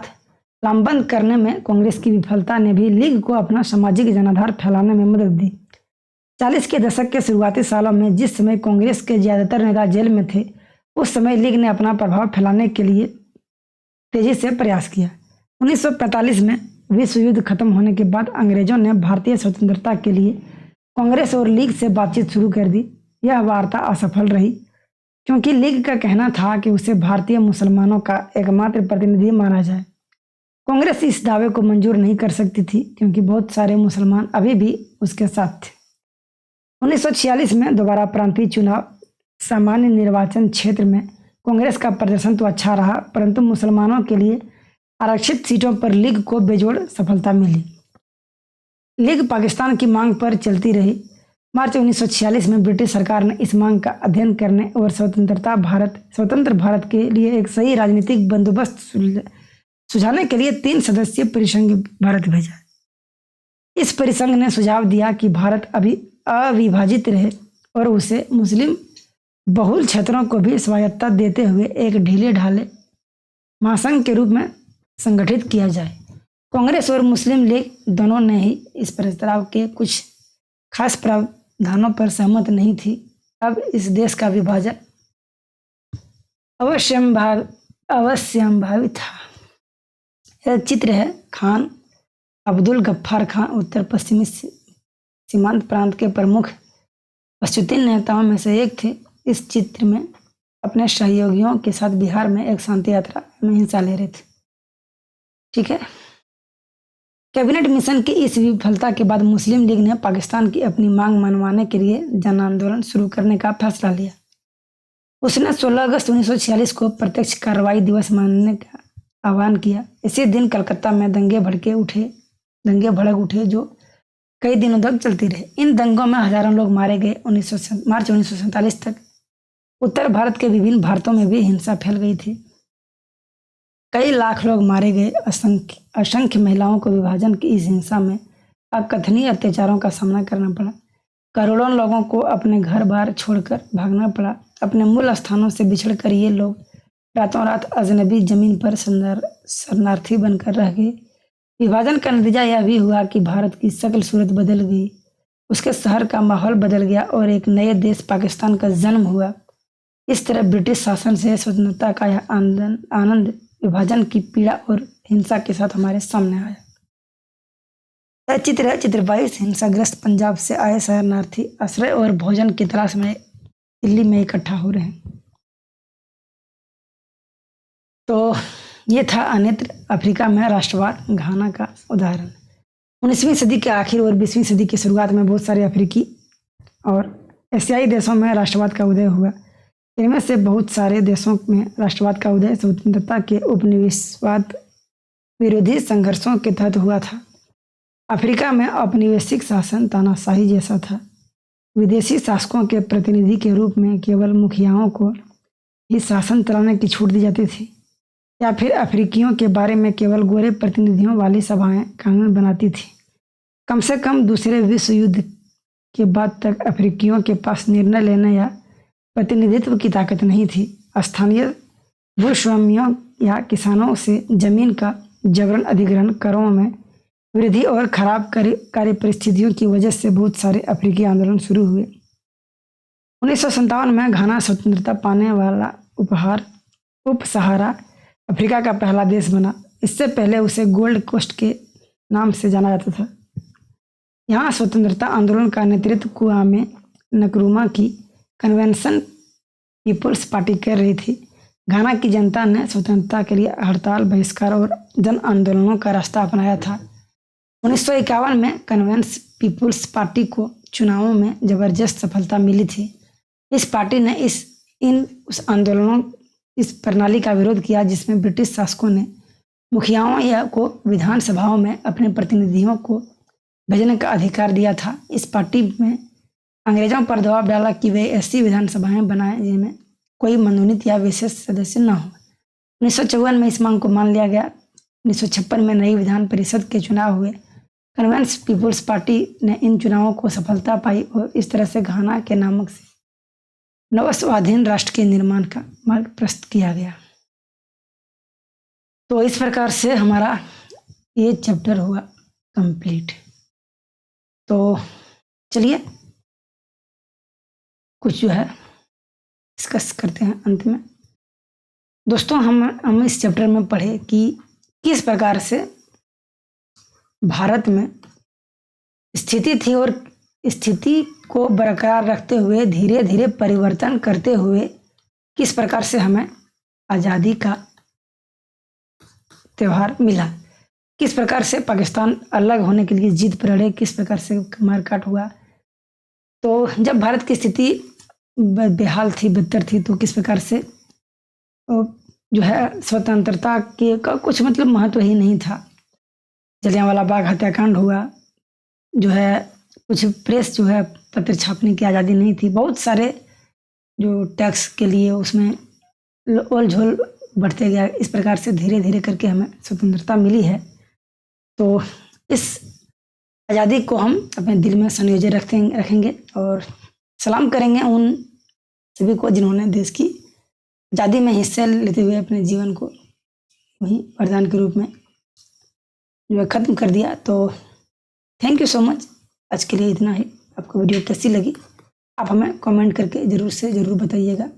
लामबंद करने में कांग्रेस की विफलता ने भी लीग को अपना सामाजिक जनाधार फैलाने में मदद दी। 40 के दशक के शुरुआती सालों में जिस समय कांग्रेस के ज्यादातर नेता जेल में थे, उस समय लीग ने अपना प्रभाव फैलाने के लिए तेजी से प्रयास किया। 1945 में विश्व युद्ध खत्म होने के बाद अंग्रेजों ने भारतीय स्वतंत्रता के लिए कांग्रेस और लीग से बातचीत शुरू कर दी। यह वार्ता असफल रही क्योंकि लीग का कहना था कि उसे भारतीय मुसलमानों का एकमात्र प्रतिनिधि माना जाए। कांग्रेस इस दावे को मंजूर नहीं कर सकती थी क्योंकि बहुत सारे मुसलमान अभी भी उसके साथ थे। 1946 में दोबारा प्रांतीय चुनाव, सामान्य निर्वाचन क्षेत्र में कांग्रेस का प्रदर्शन तो अच्छा रहा, परंतु मुसलमानों के लिए आरक्षित सीटों पर लीग को बेजोड़ सफलता मिली। लीग पाकिस्तान की मांग पर चलती रही। मार्च 1946 में ब्रिटिश सरकार ने इस मांग का अध्ययन करने और स्वतंत्र भारत के लिए एक सही राजनीतिक बंदोबस्त सुझाने के लिए 3 सदस्यीय परिसंघ भारत भेजा। इस परिसंघ ने सुझाव दिया कि भारत अभी अविभाजित रहे और उसे मुस्लिम बहुल क्षेत्रों को भी स्वायत्तता देते हुए एक ढीले ढाले महासंघ के रूप में संगठित किया जाए। कांग्रेस और मुस्लिम लीग दोनों ने ही इस प्रस्ताव के कुछ खास प्रावधानों पर सहमत नहीं थी। अब इस देश का विभाजन अवश्यंभावी था। यह चित्र है, खान अब्दुल गफ्फार खान उत्तर पश्चिमी सीमांत प्रांत के प्रमुख पश्चिमी नेताओं में से एक थे। इस चित्र में अपने सहयोगियों के साथ बिहार में एक शांति यात्रा में हिस्सा ले रहे थे। ठीक है। कैबिनेट मिशन की इस विफलता के बाद मुस्लिम लीग ने पाकिस्तान की अपनी मांग मनवाने के लिए जन आंदोलन शुरू करने का फैसला लिया। उसने 16 अगस्त 1946 को प्रत्यक्ष कार्रवाई दिवस मानने का आह्वान किया। इसी दिन कलकत्ता में दंगे भड़क उठे जो कई दिनों तक चलती रही। इन दंगों में हजारों लोग मारे गए। मार्च 1947 तक उत्तर भारत के विभिन्न भारतों में भी हिंसा फैल गई थी। कई लाख लोग मारे गए। असंख्य महिलाओं को विभाजन की इस हिंसा में अकथनीय अत्याचारों का सामना करना पड़ा। करोड़ों लोगों को अपने घर बार छोड़कर भागना पड़ा। अपने मूल स्थानों से बिछड़कर ये लोग रातों रात अजनबी जमीन पर शरणार्थी बनकर रह गए। विभाजन का नतीजा यह भी हुआ कि भारत की शक्ल सूरत बदल गई। उसके शहर का माहौल बदल गया और एक नए देश पाकिस्तान का जन्म हुआ। इस तरह ब्रिटिश शासन से स्वतंत्रता का यह आनंद विभाजन की पीड़ा और हिंसा के साथ हमारे सामने आया। यह चित्र है चित्र 22। हिंसाग्रस्त पंजाब से आए शरणार्थी आश्रय और भोजन की तलाश में दिल्ली में इकट्ठा हो रहे हैं। तो ये था अन्यत्र अफ्रीका में राष्ट्रवाद घाना का उदाहरण। 19वीं सदी के आखिर और 20वीं सदी की शुरुआत में बहुत सारे अफ्रीकी और एशियाई देशों में राष्ट्रवाद का उदय हुआ। इनमें से बहुत सारे देशों में राष्ट्रवाद का उदय स्वतंत्रता के उपनिवेशवाद विरोधी संघर्षों के तहत हुआ था। अफ्रीका में औपनिवेशिक शासन तानाशाही जैसा था। विदेशी शासकों के प्रतिनिधि के रूप में केवल मुखियाओं को ही शासन चलाने की छूट दी जाती थी, या फिर अफ्रीकियों के बारे में केवल गोरे प्रतिनिधियों वाली सभाएं कानून बनाती थी। कम से कम दूसरे विश्व युद्ध के बाद तक अफ्रीकियों के पास निर्णय लेने या प्रतिनिधित्व की ताकत नहीं थी। स्थानीय भूस्वामियों या किसानों से जमीन का जबरन अधिग्रहण, करों में वृद्धि और खराब कार्य परिस्थितियों की वजह से बहुत सारे अफ्रीकी आंदोलन शुरू हुए। 1957 में घाना स्वतंत्रता पाने वाला उप सहारा अफ्रीका का पहला देश बना। इससे पहले उसे गोल्ड कोस्ट के नाम से जाना जाता था। यहाँ स्वतंत्रता आंदोलन का नेतृत्व कुआमे नक्रुमा की कन्वेंशन पीपुल्स पार्टी कर रही थी। घाना की जनता ने स्वतंत्रता के लिए हड़ताल, बहिष्कार और जन आंदोलनों का रास्ता अपनाया था। 1951 में कन्वेंशन पीपुल्स पार्टी को चुनावों में जबरदस्त सफलता मिली थी। इस पार्टी ने उस आंदोलनों इस प्रणाली का विरोध किया जिसमें ब्रिटिश शासकों ने मुखियाओं को विधानसभाओं में अपने प्रतिनिधियों को भेजने का अधिकार दिया था। इस पार्टी में अंग्रेजों पर दबाव डाला कि वे ऐसी विधानसभाएं बनाएं जिनमें कोई मनोनीत या विशेष सदस्य न हो। 1954 में इस मांग को मान लिया गया। 1956 में नई विधान परिषद के चुनाव हुए। कन्वेंशन पीपुल्स पार्टी ने इन चुनावों को सफलता पाई और इस तरह से घाना के नामक से नव स्वाधीन राष्ट्र के निर्माण का मार्ग प्रशस्त किया गया। तो इस प्रकार से हमारा ये चैप्टर हुआ कंप्लीट। तो चलिए कुछ जो है डिस्कस करते हैं अंत में। दोस्तों हम इस चैप्टर में पढ़े कि किस प्रकार से भारत में स्थिति थी और स्थिति को बरकरार रखते हुए धीरे धीरे परिवर्तन करते हुए किस प्रकार से हमें आज़ादी का त्यौहार मिला, किस प्रकार से पाकिस्तान अलग होने के लिए जिद पर अड़े, किस प्रकार से मारकाट हुआ। तो जब भारत की स्थिति बेहाल थी, बदतर थी, तो किस प्रकार से जो है स्वतंत्रता के का कुछ मतलब महत्व ही नहीं था। जलियांवाला बाग हत्याकांड हुआ, जो है कुछ प्रेस जो है पत्र छापने की आज़ादी नहीं थी, बहुत सारे जो टैक्स के लिए उसमें ओल झोल बढ़ते गया। इस प्रकार से धीरे धीरे करके हमें स्वतंत्रता मिली है। तो इस आज़ादी को हम अपने दिल में संयोजे रखेंगे और सलाम करेंगे उन सभी को जिन्होंने देश की आज़ादी में हिस्सा लेते हुए अपने जीवन को वहीं वरदान के रूप में जो है ख़त्म कर दिया। तो थैंक यू सो मच। आज के लिए इतना ही। आपको वीडियो कैसी लगी आप हमें कमेंट करके ज़रूर से ज़रूर बताइएगा,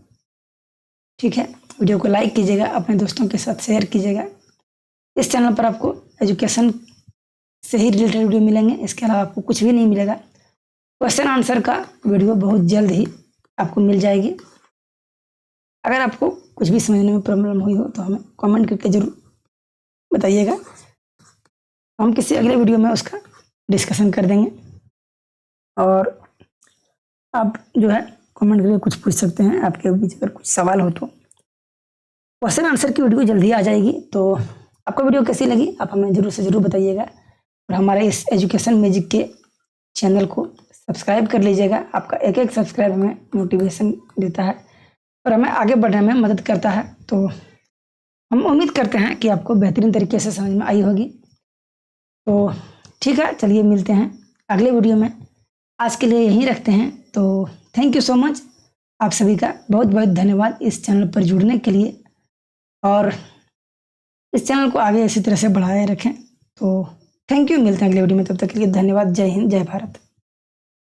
ठीक है। वीडियो को लाइक कीजिएगा, अपने दोस्तों के साथ शेयर कीजिएगा। इस चैनल पर आपको एजुकेशन से ही रिलेटेड वीडियो मिलेंगे, इसके अलावा आपको कुछ भी नहीं मिलेगा। क्वेश्चन आंसर का वीडियो बहुत जल्द ही आपको मिल जाएगी। अगर आपको कुछ भी समझने में प्रॉब्लम हुई हो तो हमें कमेंट करके ज़रूर बताइएगा, हम किसी अगले वीडियो में उसका डिस्कशन कर देंगे। और आप जो है कमेंट करके कुछ पूछ सकते हैं, आपके बीच अगर कुछ सवाल हो तो। क्वेश्चन आंसर की वीडियो जल्दी आ जाएगी। तो आपको वीडियो कैसी लगी आप हमें ज़रूर से ज़रूर बताइएगा। और हमारे इस एजुकेशन मैजिक के चैनल को सब्सक्राइब कर लीजिएगा। आपका एक एक सब्सक्राइब हमें मोटिवेशन देता है और हमें आगे बढ़ने में मदद करता है। तो हम उम्मीद करते हैं कि आपको बेहतरीन तरीके से समझ में आई होगी। तो ठीक है, चलिए मिलते हैं अगले वीडियो में। आज के लिए यहीं रखते हैं। तो थैंक यू सो मच। आप सभी का बहुत बहुत धन्यवाद इस चैनल पर जुड़ने के लिए, और इस चैनल को आगे इसी तरह से बढ़ाए रखें। तो थैंक यू, मिलते हैं अगले वीडियो में। तब तक के लिए धन्यवाद। जय हिंद, जय भारत।